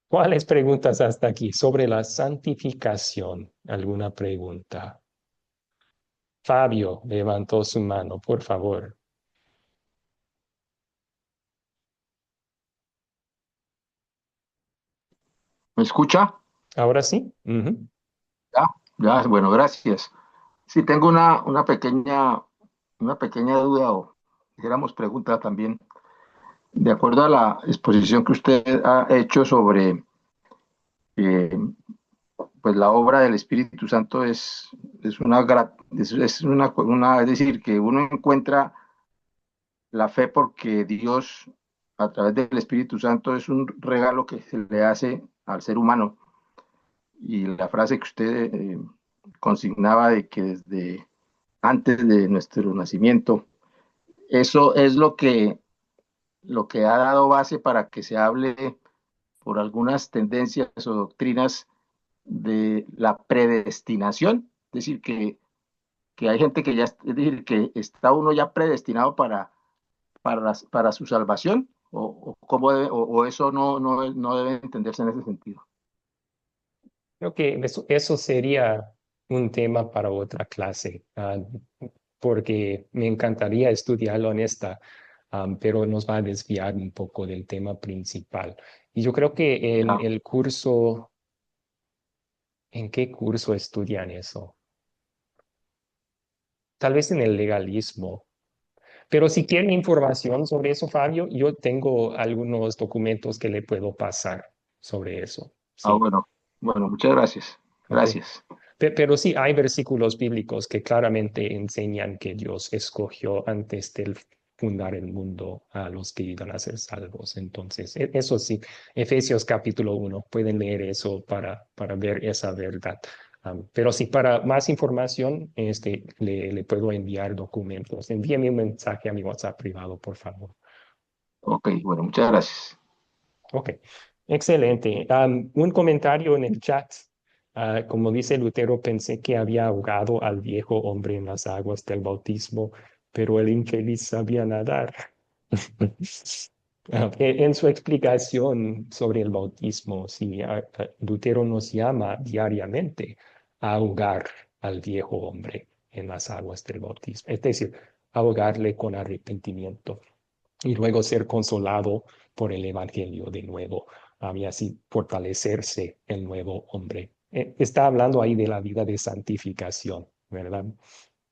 Speaker 2: ¿Cuáles preguntas hasta aquí sobre la santificación? ¿Alguna pregunta? Fabio levantó su mano, por favor.
Speaker 8: ¿Me escucha?
Speaker 2: ¿Ahora sí? Ujú.
Speaker 8: Ya, bueno, gracias. Sí, tengo una pequeña duda o dijéramos pregunta también. De acuerdo a la exposición que usted ha hecho sobre eh, pues la obra del Espíritu Santo es decir, que uno encuentra la fe porque Dios, a través del Espíritu Santo, es un regalo que se le hace al ser humano. Y la frase que usted consignaba de que desde antes de nuestro nacimiento, eso es lo que ha dado base para que se hable por algunas tendencias o doctrinas de la predestinación, es decir, que hay gente que ya, es decir, que está uno ya predestinado para su salvación, o, cómo o eso no debe entenderse en ese sentido.
Speaker 2: Creo que eso sería un tema para otra clase, porque me encantaría estudiarlo en esta, pero nos va a desviar un poco del tema principal. Y yo creo que en el curso, ¿en qué curso estudian eso? Tal vez en el legalismo. Pero si quieren información sobre eso, Fabio, yo tengo algunos documentos que le puedo pasar sobre eso. Sí,
Speaker 8: Bueno, muchas gracias.
Speaker 2: ok.
Speaker 8: Gracias.
Speaker 2: Pero sí hay versículos bíblicos que claramente enseñan que Dios escogió antes de fundar el mundo a los que iban a ser salvos. Entonces, eso sí, Efesios capítulo 1, pueden leer eso para ver esa verdad. Pero sí, para más información, le puedo enviar documentos. Envíeme un mensaje a mi WhatsApp privado, por favor.
Speaker 8: Ok, bueno, muchas gracias.
Speaker 2: Ok, excelente. Un comentario en el chat. Como dice Lutero, pensé que había ahogado al viejo hombre en las aguas del bautismo, pero el infeliz sabía nadar. En su explicación sobre el bautismo, sí, Lutero nos llama diariamente a ahogar al viejo hombre en las aguas del bautismo, es decir, ahogarle con arrepentimiento y luego ser consolado por el Evangelio de nuevo, y así fortalecerse el nuevo hombre. Está hablando ahí de la vida de santificación, ¿verdad?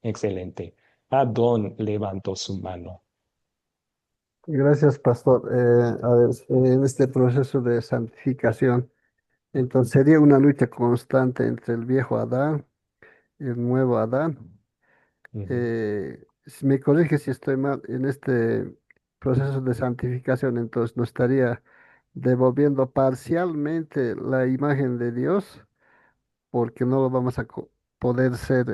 Speaker 2: Excelente. Adón levantó su mano.
Speaker 9: Gracias, pastor. A ver, en este proceso de santificación, entonces sería una lucha constante entre el viejo Adán y el nuevo Adán.
Speaker 2: Ujú.
Speaker 9: Si me corrige si estoy mal, en este proceso de santificación, entonces nos estaría devolviendo parcialmente la imagen de Dios, porque no lo vamos a poder ser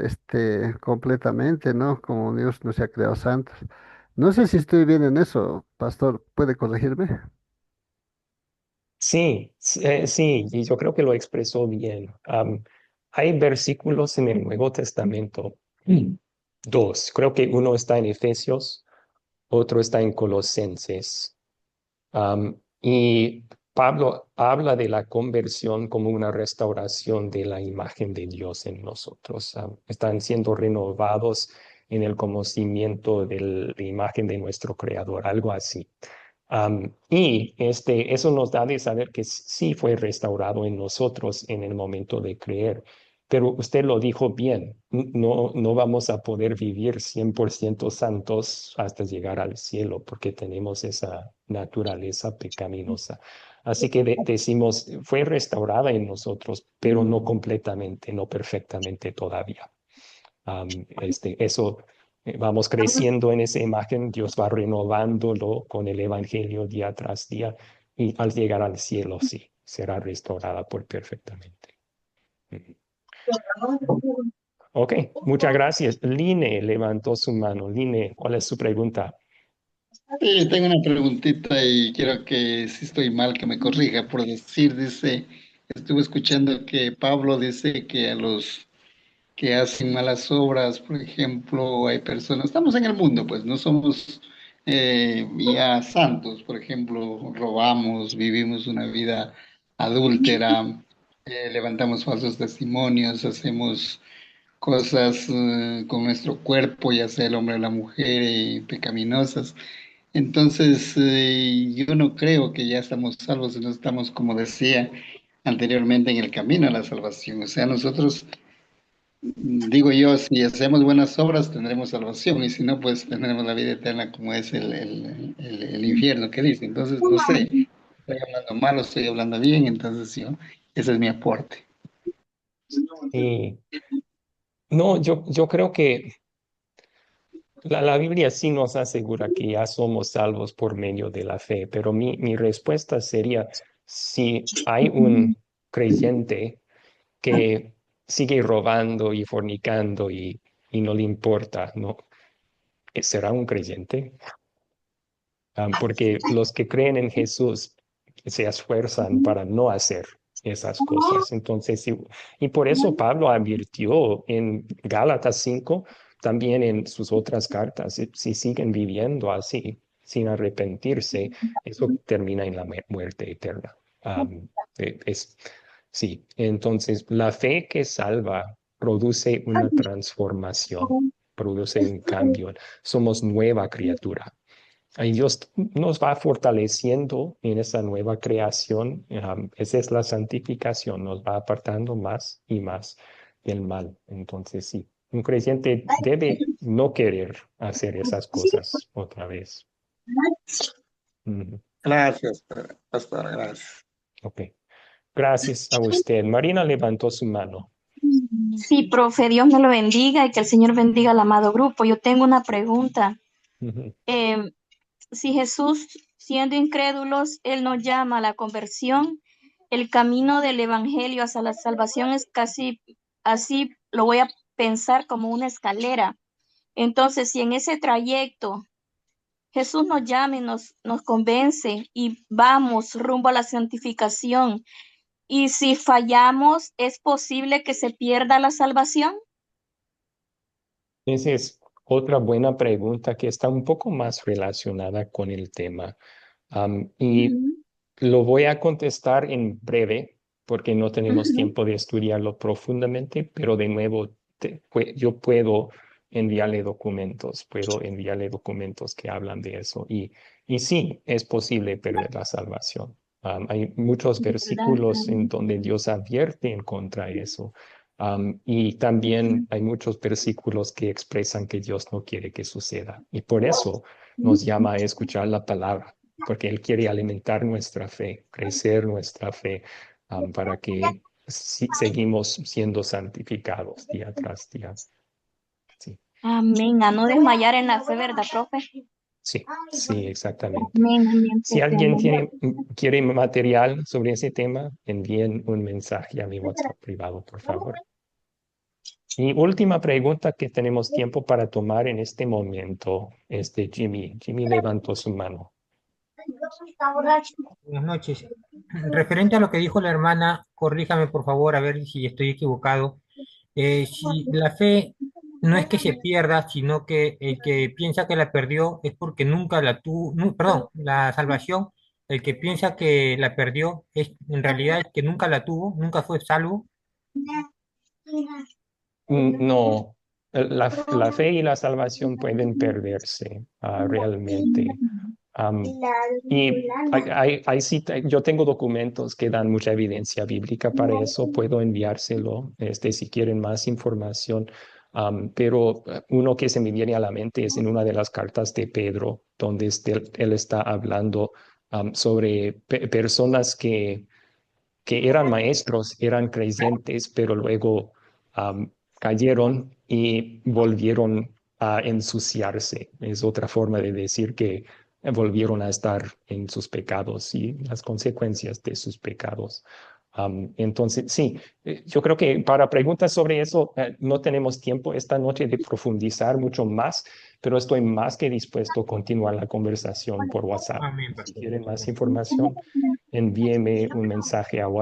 Speaker 9: completamente, ¿no? Como Dios nos ha creado santos. No sé si estoy bien en eso, pastor, ¿puede corregirme?
Speaker 2: Sí, sí, y yo creo que lo expresó bien. Hay versículos en el Nuevo Testamento, dos, creo que uno está en Efesios, otro está en Colosenses. Y Pablo habla de la conversión como una restauración de la imagen de Dios en nosotros. Están siendo renovados en el conocimiento de la imagen de nuestro Creador, algo así. Y eso nos da de saber que sí fue restaurado en nosotros en el momento de creer. Pero usted lo dijo bien, no vamos a poder vivir 100% santos hasta llegar al cielo porque tenemos esa naturaleza pecaminosa. Así que decimos, fue restaurada en nosotros, pero no completamente, no perfectamente todavía. Eso vamos creciendo en esa imagen, Dios va renovándolo con el Evangelio día tras día y al llegar al cielo, sí, será restaurada por perfectamente. Ujú. Ok, muchas gracias. Line levantó su mano. Line, ¿cuál es su pregunta?
Speaker 7: Sí, tengo una preguntita y quiero que si estoy mal que me corrija por decir, dice, estuve escuchando que Pablo dice que a los que hacen malas obras, por ejemplo, hay personas, estamos en el mundo, pues no somos ya santos, por ejemplo, robamos, vivimos una vida adúltera, levantamos falsos testimonios, hacemos cosas con nuestro cuerpo, ya sea el hombre o la mujer, pecaminosas. Entonces, yo no creo que ya estamos salvos, no estamos, como decía anteriormente, en el camino a la salvación. O sea, nosotros, digo yo, si hacemos buenas obras tendremos salvación y si no, pues tendremos la vida eterna como es el infierno que dice. Entonces, no sé, estoy hablando mal o estoy hablando bien, entonces yo, ese es mi aporte.
Speaker 2: Y no, yo creo que la Biblia sí nos asegura que ya somos salvos por medio de la fe, pero mi respuesta sería, si hay un creyente que sigue robando y fornicando y no le importa, ¿no? ¿Será un creyente? Porque los que creen en Jesús se esfuerzan para no hacer esas cosas. Entonces, y por eso Pablo advirtió en Gálatas 5, también en sus otras cartas, si siguen viviendo así, sin arrepentirse, eso termina en la muerte eterna. Sí, entonces la fe que salva produce una transformación, produce un cambio. Somos nueva criatura. Y Dios nos va fortaleciendo en esa nueva creación. Esa es la santificación, nos va apartando más y más del mal. Entonces, sí, un creyente debe no querer hacer esas cosas otra vez. Ujú.
Speaker 7: Gracias, pastor, gracias.
Speaker 2: Ok, gracias a usted. Marina levantó su mano.
Speaker 10: Sí, profe, Dios me lo bendiga y que el Señor bendiga al amado grupo. Yo tengo una pregunta.
Speaker 2: Ujú.
Speaker 10: Si Jesús, siendo incrédulos, Él nos llama a la conversión, el camino del Evangelio hacia la salvación es casi así, lo voy a pensar como una escalera. Entonces, si en ese trayecto Jesús nos llama y nos convence y vamos rumbo a la santificación, y si fallamos, ¿es posible que se pierda la salvación?
Speaker 2: Esa es otra buena pregunta que está un poco más relacionada con el tema. Y
Speaker 10: Ujú,
Speaker 2: lo voy a contestar en breve porque no tenemos
Speaker 10: ujú.
Speaker 2: tiempo de estudiarlo profundamente, pero de nuevo, yo puedo enviarle documentos que hablan de eso. Y sí, es posible perder la salvación. Hay muchos
Speaker 10: ¿Verdad?
Speaker 2: versículos en donde Dios advierte en contra de eso. Y también hay muchos versículos que expresan que Dios no quiere que suceda. Y por eso nos llama a escuchar la palabra, porque Él quiere alimentar nuestra fe, crecer nuestra fe, para que seguimos siendo santificados día tras día. Sí,
Speaker 10: Amén. A no desmayar en la fe, ¿verdad, profe?
Speaker 2: sí, exactamente.
Speaker 10: Amén, amén,
Speaker 2: Si
Speaker 10: profe,
Speaker 2: alguien
Speaker 10: amén.
Speaker 2: quiere material sobre ese tema, envíen un mensaje a mi WhatsApp privado, por favor. Y última pregunta que tenemos tiempo para tomar en este momento es de Jimmy. Jimmy levantó su mano.
Speaker 11: Buenas noches. Referente a lo que dijo la hermana, corríjame por favor a ver si estoy equivocado. Si la fe no es que se pierda, sino que el que piensa que la perdió es porque nunca la tuvo, perdón, la salvación, el que piensa que la perdió es en realidad el que nunca la tuvo, nunca fue salvo.
Speaker 2: No, la fe y la salvación pueden perderse realmente. Y yo tengo documentos que dan mucha evidencia bíblica para eso, puedo enviárselo si quieren más información. Pero uno que se me viene a la mente es en una de las cartas de Pedro, donde él está hablando sobre personas que eran maestros, eran creyentes, pero luego cayeron y volvieron a ensuciarse. Es otra forma de decir que volvieron a estar en sus pecados y las consecuencias de sus pecados. Entonces, sí, yo creo que para preguntas sobre eso no tenemos tiempo esta noche de profundizar mucho más, pero estoy más que dispuesto a continuar la conversación por WhatsApp.
Speaker 11: Amén,
Speaker 2: Si
Speaker 11: pastor.
Speaker 2: quieren más información, envíeme un mensaje a mi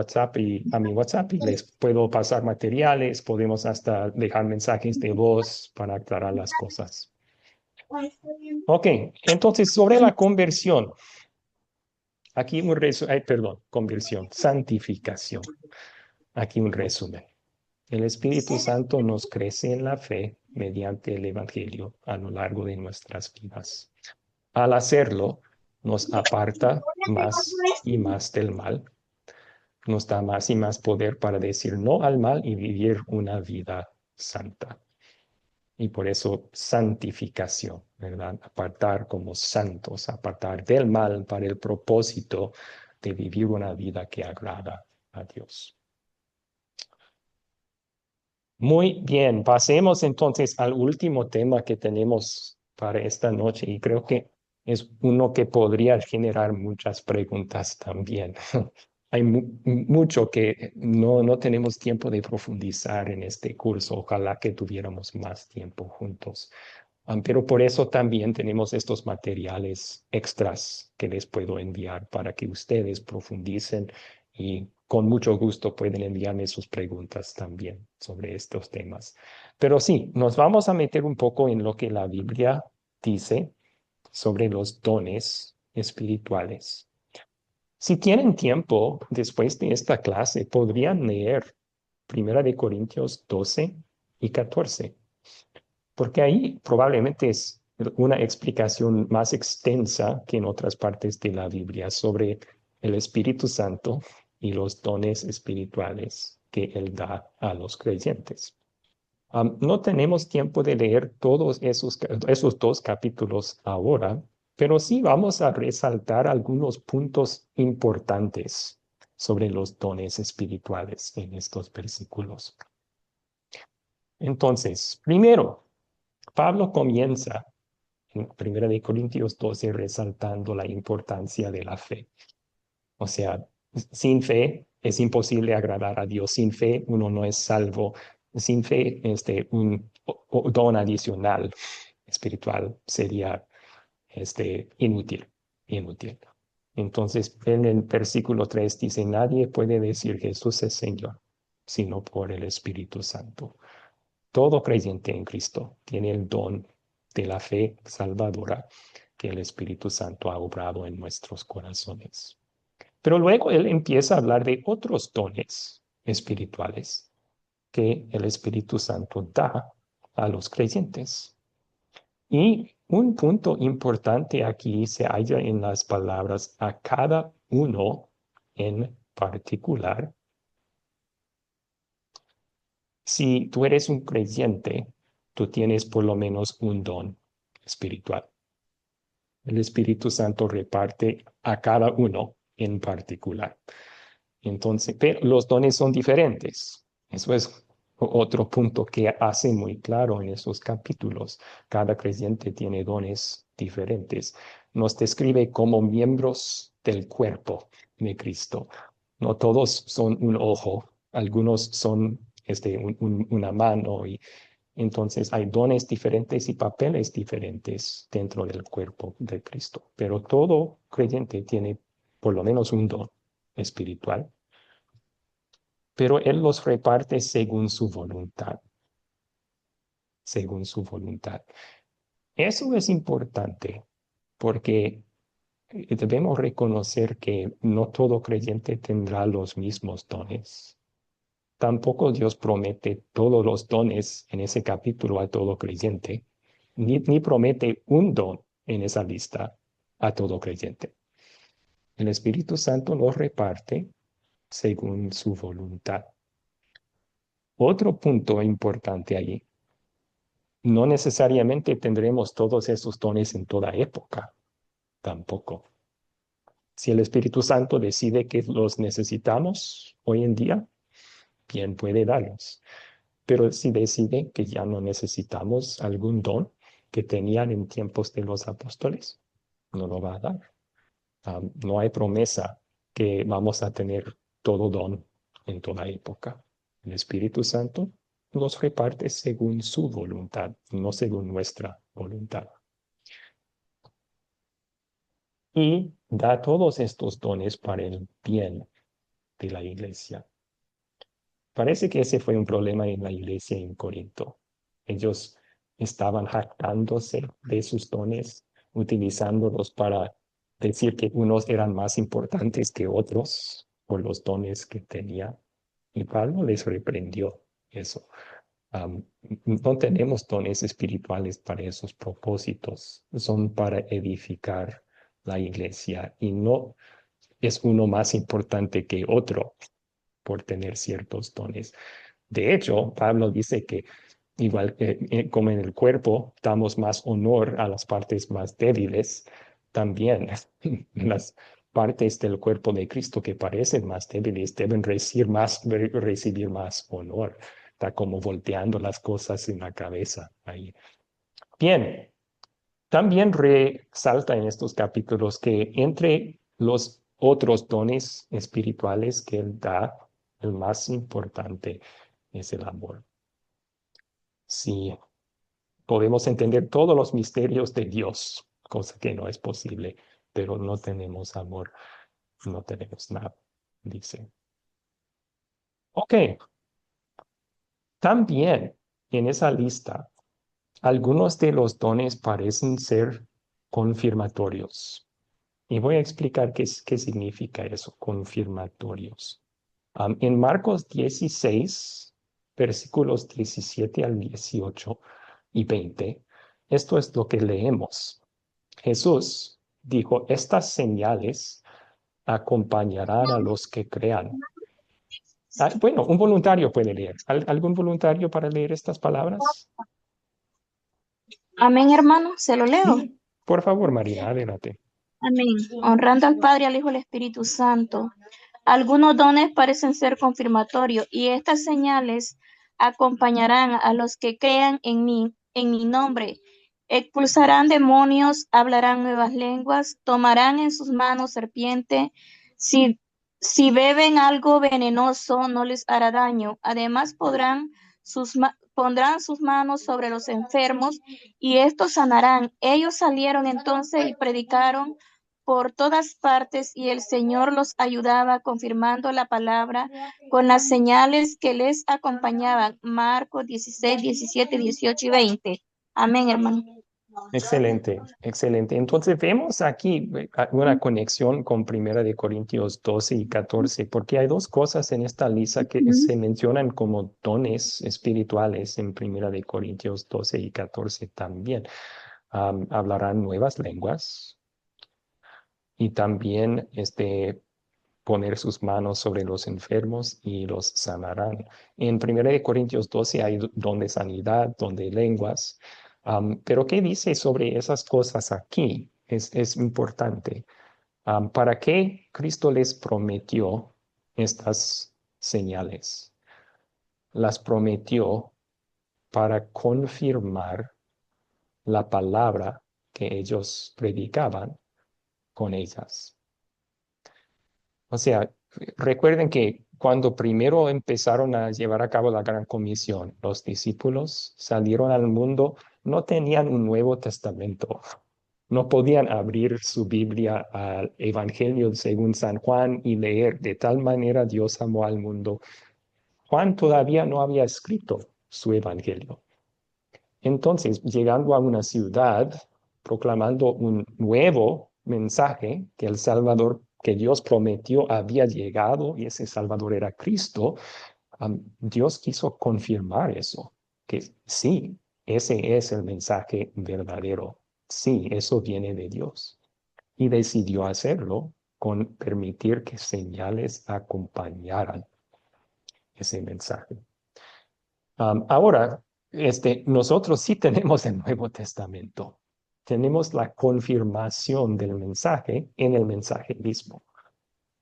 Speaker 2: WhatsApp y les puedo pasar materiales, podemos hasta dejar mensajes de voz para aclarar las cosas. Ok, entonces sobre la conversión, aquí un resumen, perdón, conversión, santificación. Aquí un resumen. El Espíritu Santo nos crece en la fe mediante el Evangelio a lo largo de nuestras vidas. Al hacerlo, nos aparta más y más del mal, nos da más y más poder para decir no al mal y vivir una vida santa. Y por eso santificación, ¿verdad? Apartar como santos, apartar del mal para el propósito de vivir una vida que agrada a Dios. Muy bien, pasemos entonces al último tema que tenemos para esta noche y creo que es uno que podría generar muchas preguntas también. Hay mucho que no tenemos tiempo de profundizar en este curso. Ojalá que tuviéramos más tiempo juntos. Pero por eso también tenemos estos materiales extras que les puedo enviar para que ustedes profundicen y con mucho gusto pueden enviarme sus preguntas también sobre estos temas. Pero sí, nos vamos a meter un poco en lo que la Biblia dice sobre los dones espirituales. Si tienen tiempo después de esta clase, podrían leer 1 Corintios 12 y 14, porque ahí probablemente es una explicación más extensa que en otras partes de la Biblia sobre el Espíritu Santo y los dones espirituales que Él da a los creyentes. No tenemos tiempo de leer todos esos dos capítulos ahora, pero sí vamos a resaltar algunos puntos importantes sobre los dones espirituales en estos versículos. Entonces, primero, Pablo comienza en 1 Corintios 12 resaltando la importancia de la fe. O sea, sin fe es imposible agradar a Dios. Sin fe uno no es salvo. Sin fe, un don adicional espiritual sería inútil. Entonces, en el versículo 3 dice, nadie puede decir Jesús es Señor, sino por el Espíritu Santo. Todo creyente en Cristo tiene el don de la fe salvadora que el Espíritu Santo ha obrado en nuestros corazones. Pero luego él empieza a hablar de otros dones espirituales que el Espíritu Santo da a los creyentes. Y un punto importante aquí se halla en las palabras a cada uno en particular. Si tú eres un creyente, tú tienes por lo menos un don espiritual. El Espíritu Santo reparte a cada uno en particular. Entonces, pero los dones son diferentes. Eso es otro punto que hace muy claro en esos capítulos. Cada creyente tiene dones diferentes. Nos describe como miembros del cuerpo de Cristo. No todos son un ojo, algunos son una mano, y entonces hay dones diferentes y papeles diferentes dentro del cuerpo de Cristo. Pero todo creyente tiene por lo menos un don espiritual, pero Él los reparte según su voluntad. Según su voluntad. Eso es importante porque debemos reconocer que no todo creyente tendrá los mismos dones. Tampoco Dios promete todos los dones en ese capítulo a todo creyente, ni promete un don en esa lista a todo creyente. El Espíritu Santo los reparte según su voluntad. Otro punto importante allí, no necesariamente tendremos todos esos dones en toda época, tampoco. Si el Espíritu Santo decide que los necesitamos hoy en día, bien puede darlos. Pero si decide que ya no necesitamos algún don que tenían en tiempos de los apóstoles, no lo va a dar. No hay promesa que vamos a tener todo don en toda época. El Espíritu Santo los reparte según su voluntad, no según nuestra voluntad. Y da todos estos dones para el bien de la iglesia. Parece que ese fue un problema en la iglesia en Corinto. Ellos estaban jactándose de sus dones, utilizándolos para decir que unos eran más importantes que otros por los dones que tenían. Y Pablo les reprendió eso. No tenemos dones espirituales para esos propósitos. Son para edificar la iglesia y no es uno más importante que otro por tener ciertos dones. De hecho, Pablo dice que igual como en el cuerpo damos más honor a las partes más débiles, también las partes del cuerpo de Cristo que parecen más débiles deben recibir más honor. Está como volteando las cosas en la cabeza ahí. Bien, también resalta en estos capítulos que entre los otros dones espirituales que Él da, el más importante es el amor. Sí, podemos entender todos los misterios de Dios, cosa que no es posible, pero no tenemos amor, no tenemos nada, dice. Ok, también en esa lista, algunos de los dones parecen ser confirmatorios. Y voy a explicar qué significa eso, confirmatorios. En Marcos 16, versículos 17 al 18 y 20, esto es lo que leemos. Jesús dijo, estas señales acompañarán a los que crean. Bueno, un voluntario puede leer. ¿Algún voluntario para leer estas palabras?
Speaker 10: Amén, hermano. Se lo leo.
Speaker 2: Por favor, Marina, adelante.
Speaker 10: Amén. Honrando al Padre, al Hijo y al Espíritu Santo. Algunos dones parecen ser confirmatorios y estas señales acompañarán a los que crean en mi nombre. Expulsarán demonios, hablarán nuevas lenguas, tomarán en sus manos serpiente. Si beben algo venenoso, no les hará daño. Además, pondrán sus manos sobre los enfermos y estos sanarán. Ellos salieron entonces y predicaron por todas partes y el Señor los ayudaba confirmando la palabra con las señales que les acompañaban. Marcos 16, 17, 18 y 20. Amén, hermano.
Speaker 2: Excelente, excelente. Entonces vemos aquí una conexión con Primera de Corintios 12 y 14, porque hay dos cosas en esta lista que se mencionan como dones espirituales en Primera de Corintios 12 y 14 también. Hablarán nuevas lenguas y también poner sus manos sobre los enfermos y los sanarán. En Primera de Corintios 12 hay don de sanidad, don de lenguas. Pero ¿qué dice sobre esas cosas aquí? Es importante. ¿Para qué Cristo les prometió estas señales? Las prometió para confirmar la palabra que ellos predicaban con ellas. O sea, recuerden que cuando primero empezaron a llevar a cabo la gran comisión, los discípulos salieron al mundo, no tenían un Nuevo Testamento. No podían abrir su Biblia al Evangelio según San Juan y leer de tal manera Dios amó al mundo. Juan todavía no había escrito su Evangelio. Entonces, llegando a una ciudad, proclamando un nuevo mensaje que el Salvador que Dios prometió había llegado y ese Salvador era Cristo, Dios quiso confirmar eso, que sí, ese es el mensaje verdadero. Sí, eso viene de Dios. Y decidió hacerlo con permitir que señales acompañaran ese mensaje. Ahora, nosotros sí tenemos el Nuevo Testamento. Tenemos la confirmación del mensaje en el mensaje mismo.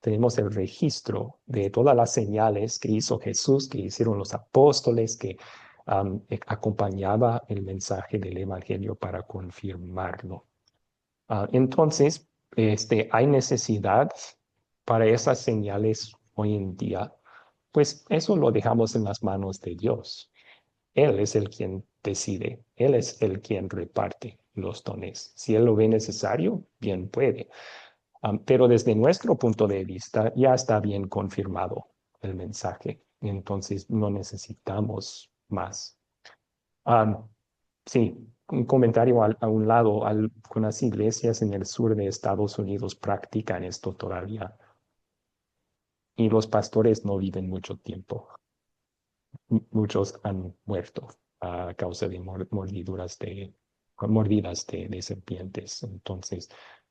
Speaker 2: Tenemos el registro de todas las señales que hizo Jesús, que hicieron los apóstoles, que acompañaba el mensaje del Evangelio para confirmarlo. Entonces, hay necesidad para esas señales hoy en día. Pues eso lo dejamos en las manos de Dios. Él es el quien decide, Él es el quien reparte los dones. Si Él lo ve necesario, bien puede. Pero desde nuestro punto de vista ya está bien confirmado el mensaje. Entonces no necesitamos más. Sí, un comentario a un lado. Algunas iglesias en el sur de Estados Unidos practican esto todavía. Y los pastores no viven mucho tiempo. Muchos han muerto a causa de mordidas de serpientes. Entonces,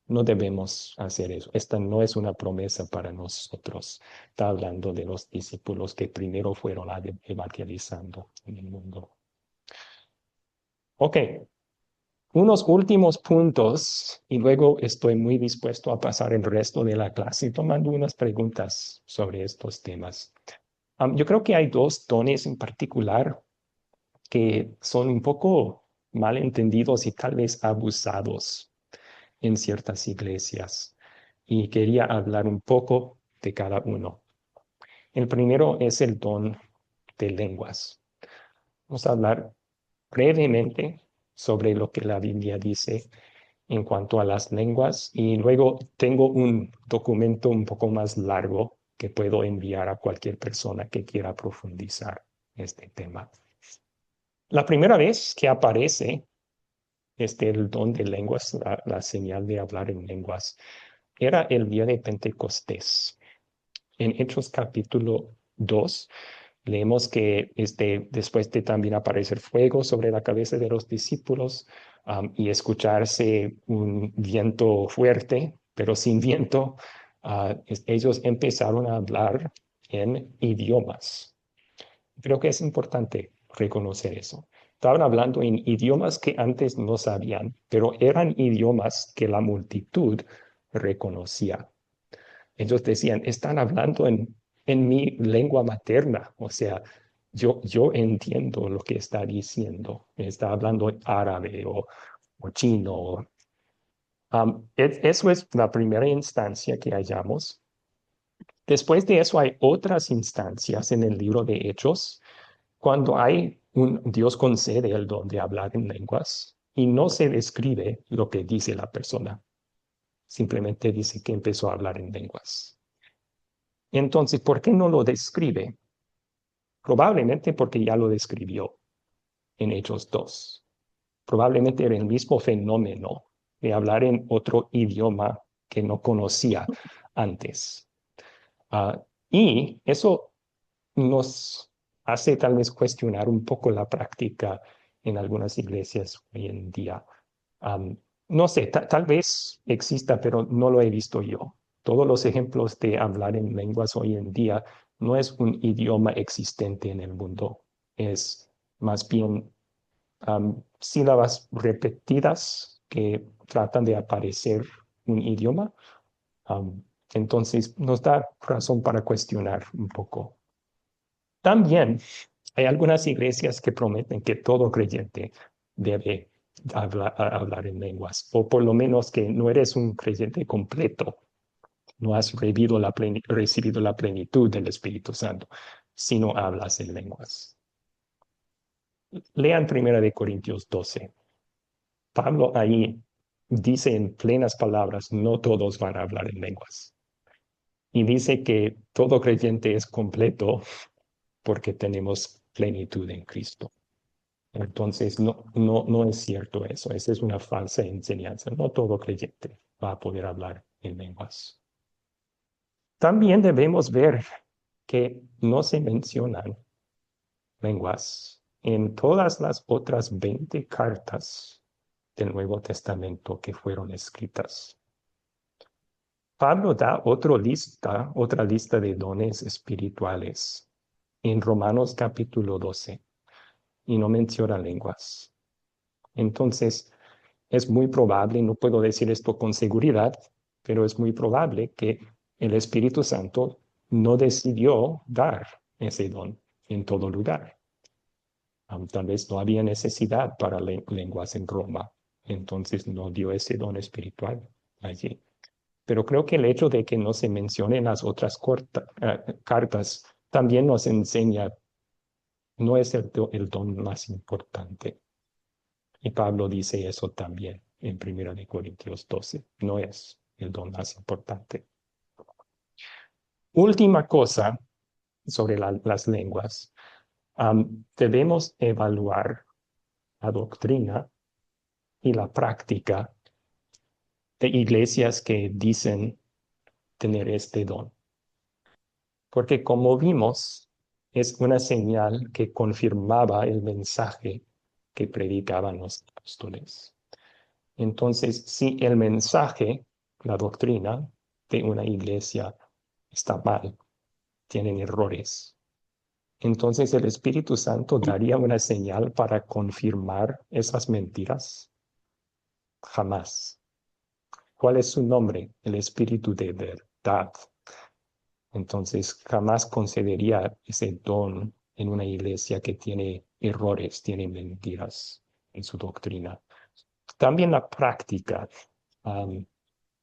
Speaker 2: no debemos hacer eso. Esta no es una promesa para nosotros. Está hablando de los discípulos que primero fueron evangelizando en el mundo. Ok, unos últimos puntos y luego estoy muy dispuesto a pasar el resto de la clase tomando unas preguntas sobre estos temas. Yo creo que hay dos dones en particular que son un poco mal entendidos y tal vez abusados en ciertas iglesias. Y quería hablar un poco de cada uno. El primero es el don de lenguas. Vamos a hablar brevemente sobre lo que la Biblia dice en cuanto a las lenguas y luego tengo un documento un poco más largo que puedo enviar a cualquier persona que quiera profundizar este tema. La primera vez que aparece el don de lenguas, la señal de hablar en lenguas, era el día de Pentecostés. En Hechos capítulo 2, leemos que después de también aparecer fuego sobre la cabeza de los discípulos y escucharse un viento fuerte, pero sin viento, ellos empezaron a hablar en idiomas. Creo que es importante reconocer eso. Estaban hablando en idiomas que antes no sabían, pero eran idiomas que la multitud reconocía. Ellos decían, están hablando en mi lengua materna, o sea, yo entiendo lo que está diciendo. Está hablando árabe o chino. Eso es la primera instancia que hallamos. Después de eso hay otras instancias en el libro de Hechos, cuando Dios concede el don de hablar en lenguas y no se describe lo que dice la persona. Simplemente dice que empezó a hablar en lenguas. Entonces, ¿por qué no lo describe? Probablemente porque ya lo describió en Hechos 2. Probablemente era el mismo fenómeno de hablar en otro idioma que no conocía antes. Y eso nos hace tal vez cuestionar un poco la práctica en algunas iglesias hoy en día. No sé, tal vez exista, pero no lo he visto yo. Todos los ejemplos de hablar en lenguas hoy en día no es un idioma existente en el mundo, es más bien sílabas repetidas que tratan de aparecer un idioma. Entonces nos da razón para cuestionar un poco. También hay algunas iglesias que prometen que todo creyente debe hablar en lenguas, o por lo menos que no eres un creyente completo, no has recibido la plenitud del Espíritu Santo, si no hablas en lenguas. Lean 1 Corintios 12. Pablo ahí dice en plenas palabras, no todos van a hablar en lenguas. Y dice que todo creyente es completo porque tenemos plenitud en Cristo. Entonces, no es cierto eso. Esa es una falsa enseñanza. No todo creyente va a poder hablar en lenguas. También debemos ver que no se mencionan lenguas en todas las otras 20 cartas del Nuevo Testamento que fueron escritas. Pablo da otra lista de dones espirituales en Romanos capítulo 12 y no menciona lenguas. Entonces, es muy probable, no puedo decir esto con seguridad, pero es muy probable que el Espíritu Santo no decidió dar ese don en todo lugar. Tal vez no había necesidad para lenguas en Roma, entonces no dio ese don espiritual allí. Pero creo que el hecho de que no se mencionen las otras cartas también nos enseña, no es el don más importante. Y Pablo dice eso también en 1 Corintios 12. No es el don más importante. Última cosa sobre las lenguas. Debemos evaluar la doctrina y la práctica de iglesias que dicen tener este don. Porque como vimos, es una señal que confirmaba el mensaje que predicaban los apóstoles. Entonces, si el mensaje, la doctrina de una iglesia está mal, tienen errores, entonces el Espíritu Santo daría una señal para confirmar esas mentiras. Jamás. ¿Cuál es su nombre? El Espíritu de verdad. Entonces, jamás concedería ese don en una iglesia que tiene errores, tiene mentiras en su doctrina. También la práctica.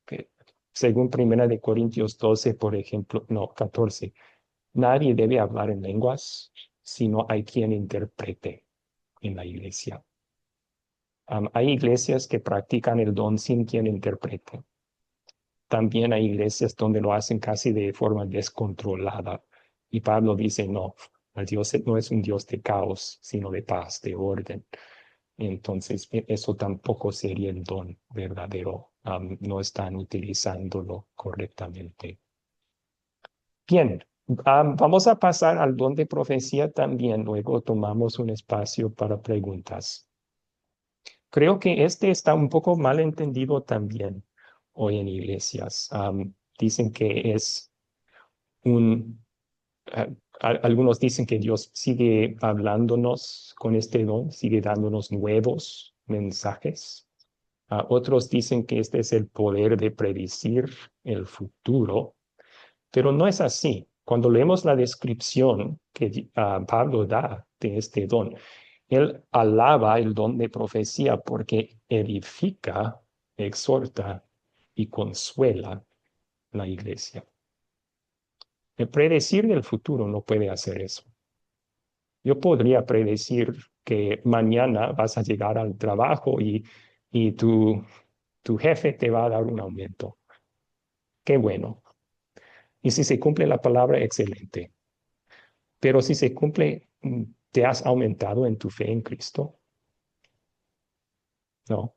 Speaker 2: Que según 1 Corintios 12, por ejemplo, 14, nadie debe hablar en lenguas si no hay quien interprete en la iglesia. Hay iglesias que practican el don sin quien interprete. También hay iglesias donde lo hacen casi de forma descontrolada. Y Pablo dice, no, el Dios no es un Dios de caos, sino de paz, de orden. Entonces, eso tampoco sería el don verdadero. No están utilizándolo correctamente. Bien, vamos a pasar al don de profecía también. Luego tomamos un espacio para preguntas. Creo que este está un poco mal entendido también hoy en iglesias. Dicen que es un, ah, algunos dicen que Dios sigue hablándonos con este don, sigue dándonos nuevos mensajes. Otros dicen que este es el poder de predecir el futuro, pero no es así. Cuando leemos la descripción que Pablo da de este don, él alaba el don de profecía porque edifica, exhorta y consuela la iglesia. El predecir el futuro no puede hacer eso. Yo podría predecir que mañana vas a llegar al trabajo y tu jefe te va a dar un aumento. Qué bueno. Y si se cumple la palabra, excelente. Pero si se cumple, ¿te has aumentado en tu fe en Cristo? No.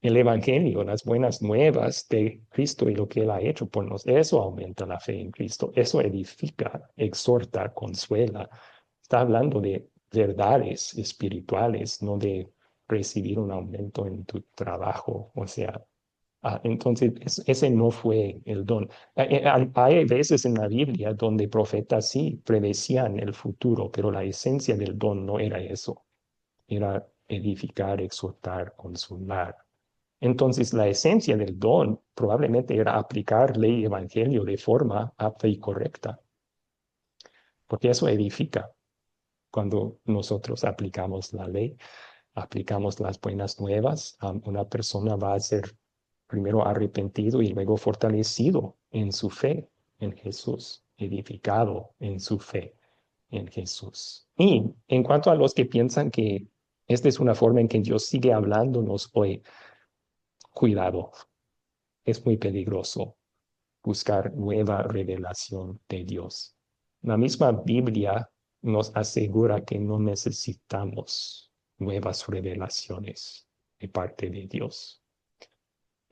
Speaker 2: El Evangelio, las buenas nuevas de Cristo y lo que Él ha hecho por nosotros, eso aumenta la fe en Cristo, eso edifica, exhorta, consuela. Está hablando de verdades espirituales, no de recibir un aumento en tu trabajo. O sea, entonces ese no fue el don. Hay veces en la Biblia donde profetas sí predecían el futuro, pero la esencia del don no era eso, era edificar, exhortar, consolar. Entonces, la esencia del don probablemente era aplicar ley y evangelio de forma apta y correcta, porque eso edifica. Cuando nosotros aplicamos la ley, aplicamos las buenas nuevas, una persona va a ser primero arrepentido y luego fortalecido en su fe en Jesús, edificado en su fe en Jesús. Y en cuanto a los que piensan que esta es una forma en que Dios sigue hablándonos hoy, cuidado, es muy peligroso buscar nueva revelación de Dios. La misma Biblia nos asegura que no necesitamos nuevas revelaciones de parte de Dios.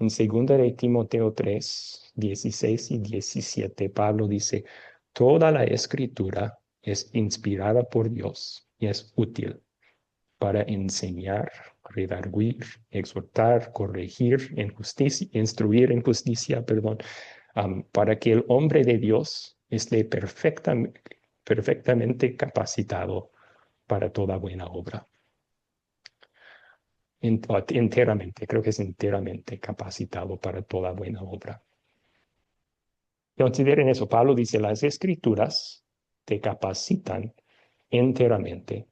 Speaker 2: En 2 de Timoteo 3, 16 y 17, Pablo dice, toda la escritura es inspirada por Dios y es útil para enseñar, redarguir, exhortar, corregir en justicia, instruir en justicia, perdón, para que el hombre de Dios esté perfectamente capacitado para toda buena obra. Enteramente, creo que es enteramente capacitado para toda buena obra. Consideren eso, Pablo dice, las escrituras te capacitan enteramente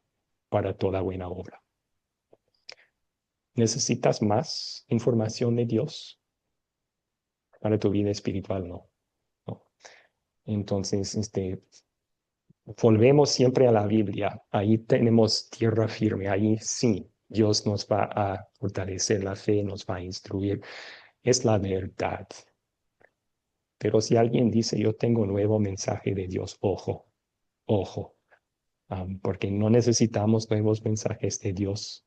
Speaker 2: para toda buena obra. ¿Necesitas más información de Dios para tu vida espiritual? No. No. Entonces, volvemos siempre a la Biblia. Ahí tenemos tierra firme. Ahí sí, Dios nos va a fortalecer la fe, nos va a instruir. Es la verdad. Pero si alguien dice, yo tengo un nuevo mensaje de Dios, ojo, ojo, porque no necesitamos nuevos mensajes de Dios.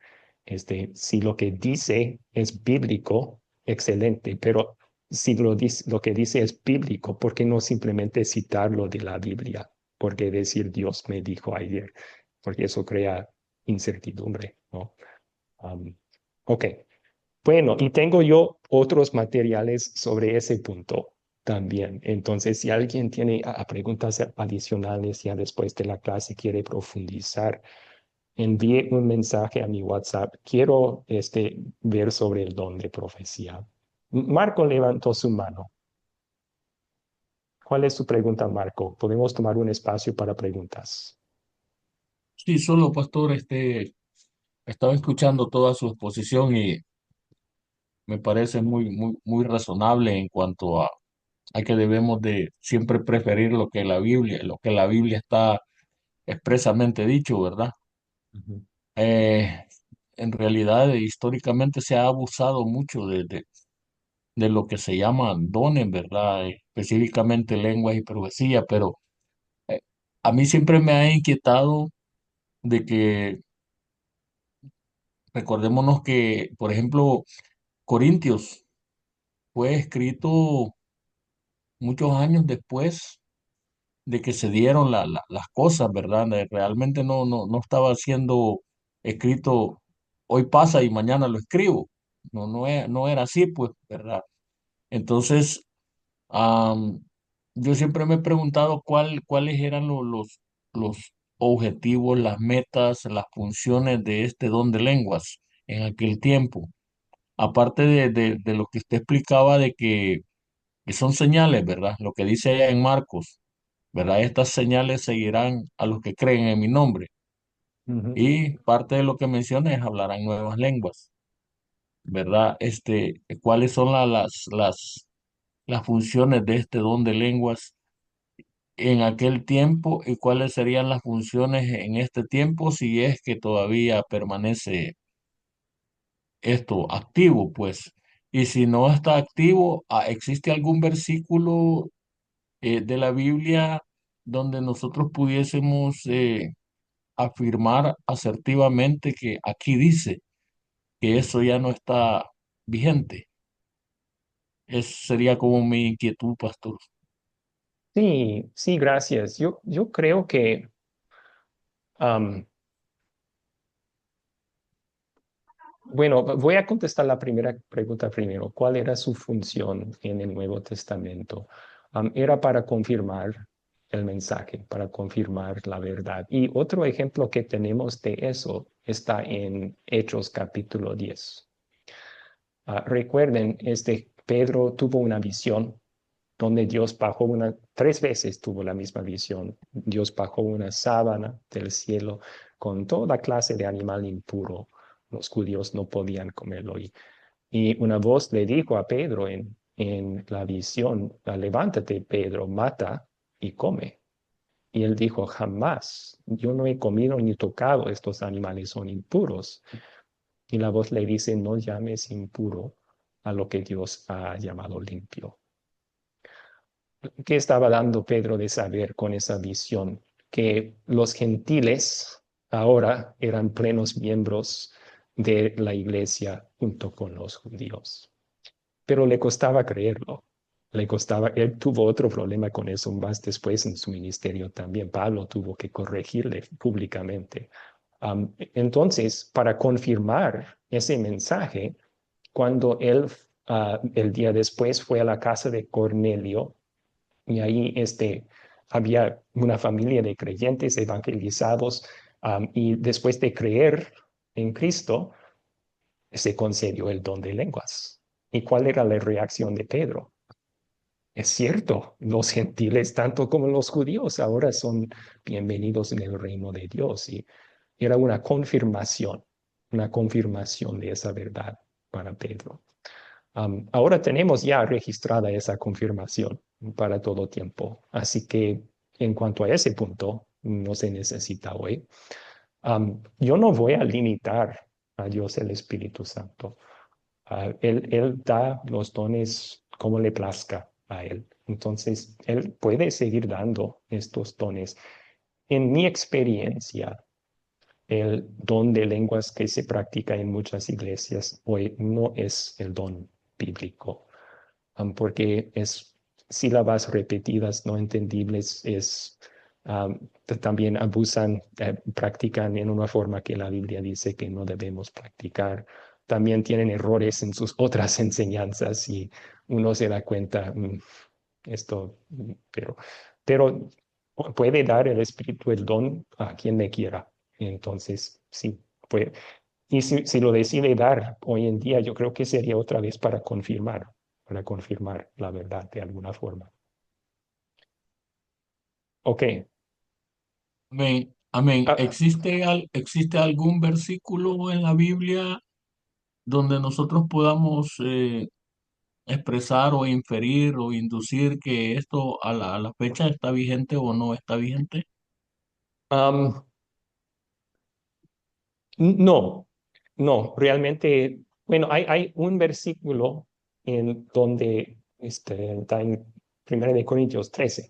Speaker 2: Si lo que dice es bíblico, excelente, pero si lo que dice es bíblico, ¿por qué no simplemente citarlo de la Biblia? Porque decir Dios me dijo ayer, porque eso crea incertidumbre, ¿no? Ok, bueno, y tengo yo otros materiales sobre ese punto también. Entonces, si alguien tiene preguntas adicionales ya después de la clase, quiere profundizar, envíe un mensaje a mi WhatsApp. Quiero ver sobre el don de profecía. Marco levantó su mano. ¿Cuál es su pregunta, Marco? Podemos tomar un espacio para preguntas.
Speaker 1: Sí, solo pastor, estaba escuchando toda su exposición y me parece muy razonable en cuanto a que debemos de siempre preferir lo que la Biblia está expresamente dicho, ¿verdad?
Speaker 2: Ujú.
Speaker 1: Eh, en realidad, históricamente se ha abusado mucho de lo que se llama dones, ¿verdad? Específicamente lengua y profecía, pero a mí siempre me ha inquietado de que recordémonos que, por ejemplo, Corintios fue escrito muchos años después de que se dieron las cosas, ¿verdad? Realmente no estaba siendo escrito hoy pasa y mañana lo escribo. No era así, pues, ¿verdad? Entonces, am, yo siempre me he preguntado cuáles eran los objetivos, las metas, las funciones de este don de lenguas en aquel tiempo. Aparte de lo que usted explicaba de que son señales, ¿verdad? Lo que dice allá en Marcos, ¿verdad? Estas señales seguirán a los que creen en mi nombre.
Speaker 2: Ujú.
Speaker 1: Y parte de lo que menciona es hablarán nuevas lenguas, ¿verdad? ¿Cuáles son las funciones de este don de lenguas en aquel tiempo y cuáles serían las funciones en este tiempo si es que todavía permanece esto activo, pues? Y si no está activo, ¿existe algún versículo de la Biblia donde nosotros pudiésemos afirmar asertivamente que aquí dice que eso ya no está vigente? Esa sería como mi inquietud, pastor.
Speaker 2: Sí, sí, gracias. Yo creo que am, bueno, voy a contestar la primera pregunta primero. ¿Cuál era su función en el Nuevo Testamento? Era para confirmar el mensaje, para confirmar la verdad. Y otro ejemplo que tenemos de eso está en Hechos capítulo 10. Recuerden, Pedro tuvo una visión donde Dios bajó tres veces tuvo la misma visión. Dios bajó una sábana del cielo con toda clase de animal impuro. Los judíos no podían comerlo. Y una voz le dijo a Pedro en la visión, levántate, Pedro, mata y come. Y él dijo, jamás, yo no he comido ni tocado, estos animales son impuros. Y la voz le dice, no llames impuro a lo que Dios ha llamado limpio. ¿Qué estaba dando Pedro de saber con esa visión? Que los gentiles ahora eran plenos miembros de la iglesia junto con los judíos. Pero le costaba creerlo. Le costaba, él tuvo otro problema con eso más después en su ministerio también. Pablo tuvo que corregirle públicamente. Entonces, para confirmar ese mensaje, cuando él el día después fue a la casa de Cornelio, y ahí había una familia de creyentes evangelizados, y después de creer en Cristo, se concedió el don de lenguas. ¿Y cuál era la reacción de Pedro? Es cierto, los gentiles, tanto como los judíos, ahora son bienvenidos en el reino de Dios. Y era una confirmación de esa verdad para Pedro. Ahora tenemos ya registrada esa confirmación para todo tiempo. Así que en cuanto a ese punto, no se necesita hoy. Yo no voy a limitar a Dios el Espíritu Santo. Él da los dones como le plazca a Él. Entonces, Él puede seguir dando estos dones. En mi experiencia, el don de lenguas que se practica en muchas iglesias hoy no es el don bíblico, porque es sílabas repetidas, no entendibles, también abusan, practican en una forma que la Biblia dice que no debemos practicar. También tienen errores en sus otras enseñanzas y uno se da cuenta, esto, pero puede dar el Espíritu el don a quien le quiera. Entonces, sí, puede. Y si lo decide dar hoy en día, yo creo que sería otra vez para confirmar la verdad de alguna forma. Ok.
Speaker 1: Amén. Amén.
Speaker 2: Ah,
Speaker 1: ¿Existe algún versículo en la Biblia donde nosotros podamos expresar o inferir o inducir que esto a la fecha está vigente o no está vigente?
Speaker 2: am, no, no, realmente, bueno, hay un versículo en donde está en 1 de Corintios 13.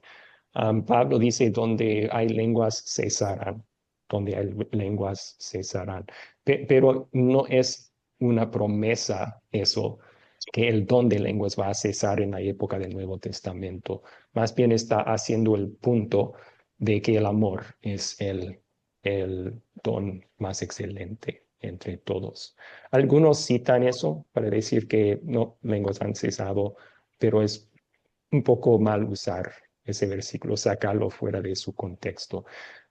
Speaker 2: Pablo dice, donde hay lenguas cesarán. donde hay lenguas cesarán. Pero no es una promesa eso, que el don de lenguas va a cesar en la época del Nuevo Testamento. Más bien está haciendo el punto de que el amor es el don más excelente entre todos. Algunos citan eso para decir que no, lenguas han cesado, pero es un poco mal usar ese versículo, sacarlo fuera de su contexto.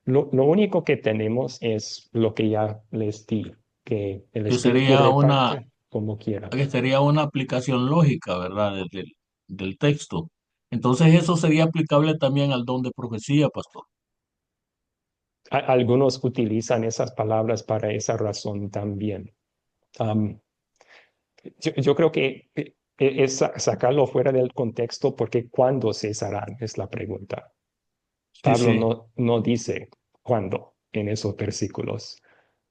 Speaker 2: Lo único que tenemos es lo que ya les di, que el
Speaker 1: Que
Speaker 2: Espíritu
Speaker 1: sería una,
Speaker 2: reparte como quiera.
Speaker 1: que sería una aplicación lógica, ¿verdad? Del texto. Entonces eso sería aplicable también al don de profecía, pastor.
Speaker 2: Algunos utilizan esas palabras para esa razón también. Um, yo creo que es sacarlo fuera del contexto porque ¿cuándo cesarán? Es la pregunta.
Speaker 1: Sí,
Speaker 2: Pablo
Speaker 1: sí.
Speaker 2: no dice cuándo en esos versículos.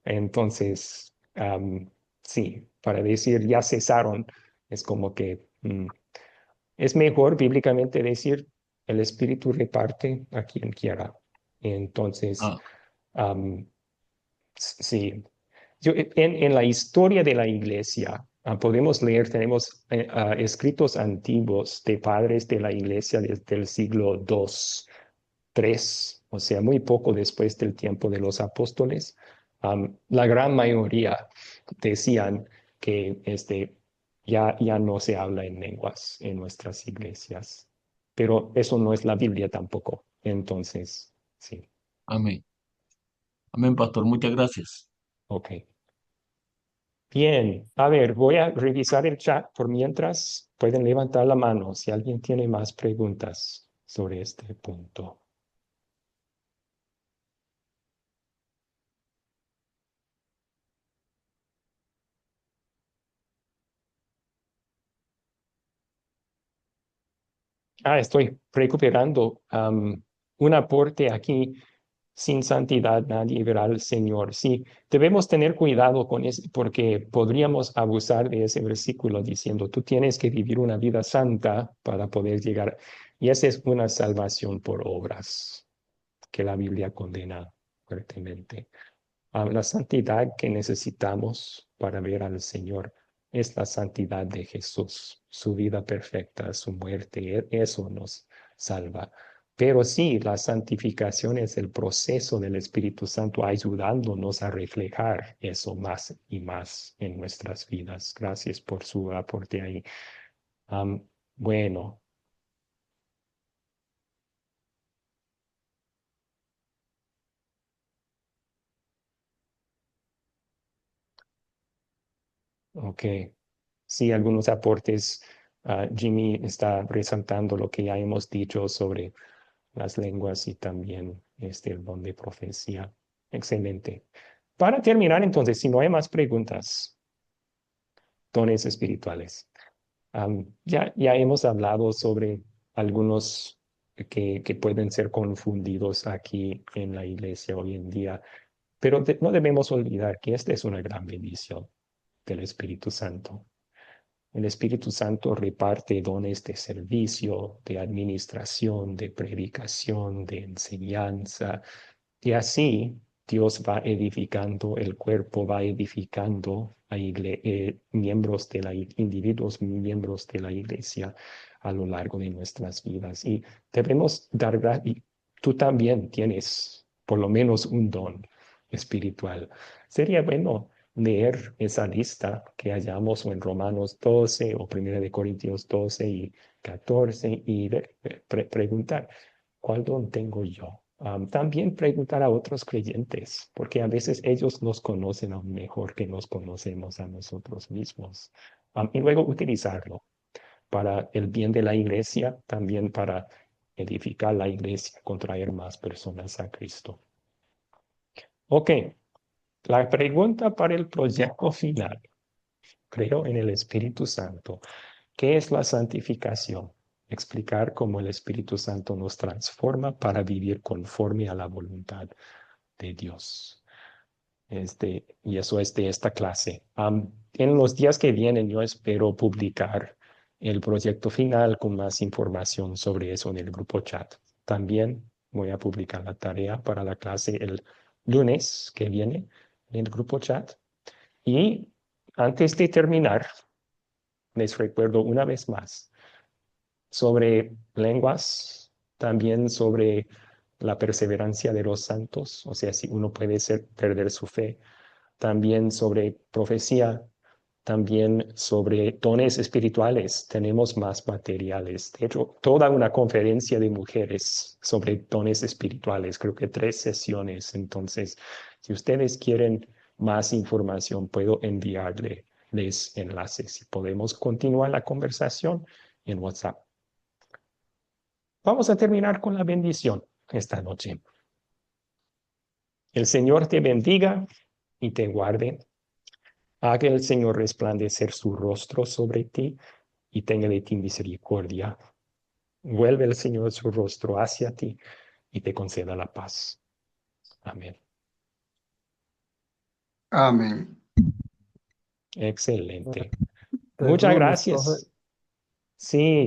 Speaker 2: Entonces, sí, para decir ya cesaron, es como que es mejor bíblicamente decir el Espíritu reparte a quien quiera. Entonces,
Speaker 1: Ah,
Speaker 2: am, sí, en la historia de la iglesia, podemos leer, tenemos escritos antiguos de padres de la iglesia desde el siglo II, III, o sea, muy poco después del tiempo de los apóstoles. La gran mayoría decían que ya no se habla en lenguas en nuestras iglesias, pero eso no es la Biblia tampoco. Entonces, sí,
Speaker 1: amén. Amén, pastor. Muchas gracias.
Speaker 2: ok. Bien, a ver, voy a revisar el chat por mientras. Pueden levantar la mano si alguien tiene más preguntas sobre este punto. Estoy recuperando un aporte aquí. Sin santidad nadie verá al Señor. Sí, debemos tener cuidado con eso porque podríamos abusar de ese versículo diciendo, tú tienes que vivir una vida santa para poder llegar. Y esa es una salvación por obras que la Biblia condena fuertemente. La santidad que necesitamos para ver al Señor es la santidad de Jesús, su vida perfecta, su muerte, eso nos salva. Pero sí, la santificación es el proceso del Espíritu Santo ayudándonos a reflejar eso más y más en nuestras vidas. Gracias por su aporte ahí. Bueno, ok. Sí, algunos aportes. Jimmy está resaltando lo que ya hemos dicho sobre las lenguas y también el don de profecía. Excelente. Para terminar, entonces, si no hay más preguntas, dones espirituales. Ya hemos hablado sobre algunos que pueden ser confundidos aquí en la iglesia hoy en día, pero no debemos olvidar que esta es una gran bendición del Espíritu Santo. El Espíritu Santo reparte dones de servicio, de administración, de predicación, de enseñanza. Y así Dios va edificando, el cuerpo va edificando a miembros de individuos miembros de la iglesia a lo largo de nuestras vidas. Y debemos dar gracias. Tú también tienes por lo menos un don espiritual. Sería bueno leer esa lista que hallamos o en Romanos 12 o 1 Corintios 12 y 14 y preguntar, ¿cuál don tengo yo? También preguntar a otros creyentes, porque a veces ellos nos conocen aún mejor que nos conocemos a nosotros mismos. Y luego utilizarlo para el bien de la iglesia, también para edificar la iglesia, contraer más personas a Cristo. Ok, la pregunta para el proyecto final. Creo en el Espíritu Santo. ¿Qué es la santificación? Explicar cómo el Espíritu Santo nos transforma para vivir conforme a la voluntad de Dios. Y eso es de esta clase. En los días que vienen yo espero publicar el proyecto final con más información sobre eso en el grupo chat. También voy a publicar la tarea para la clase el lunes que viene en el grupo chat. Y antes de terminar, les recuerdo una vez más sobre lenguas, también sobre la perseverancia de los santos, o sea, si uno puede perder su fe, también sobre profecía, también sobre dones espirituales. Tenemos más materiales. De hecho, toda una conferencia de mujeres sobre dones espirituales, creo que 3 sesiones. Entonces, si ustedes quieren más información, puedo enviarles enlaces y podemos continuar la conversación en WhatsApp. Vamos a terminar con la bendición esta noche. El Señor te bendiga y te guarde. Haga el Señor resplandecer su rostro sobre ti y tenga de ti misericordia. Vuelve el Señor su rostro hacia ti y te conceda la paz. Amén.
Speaker 7: Amén.
Speaker 2: Excelente.
Speaker 9: Te
Speaker 2: Muchas
Speaker 9: lunes, profe.
Speaker 2: gracias. Sí.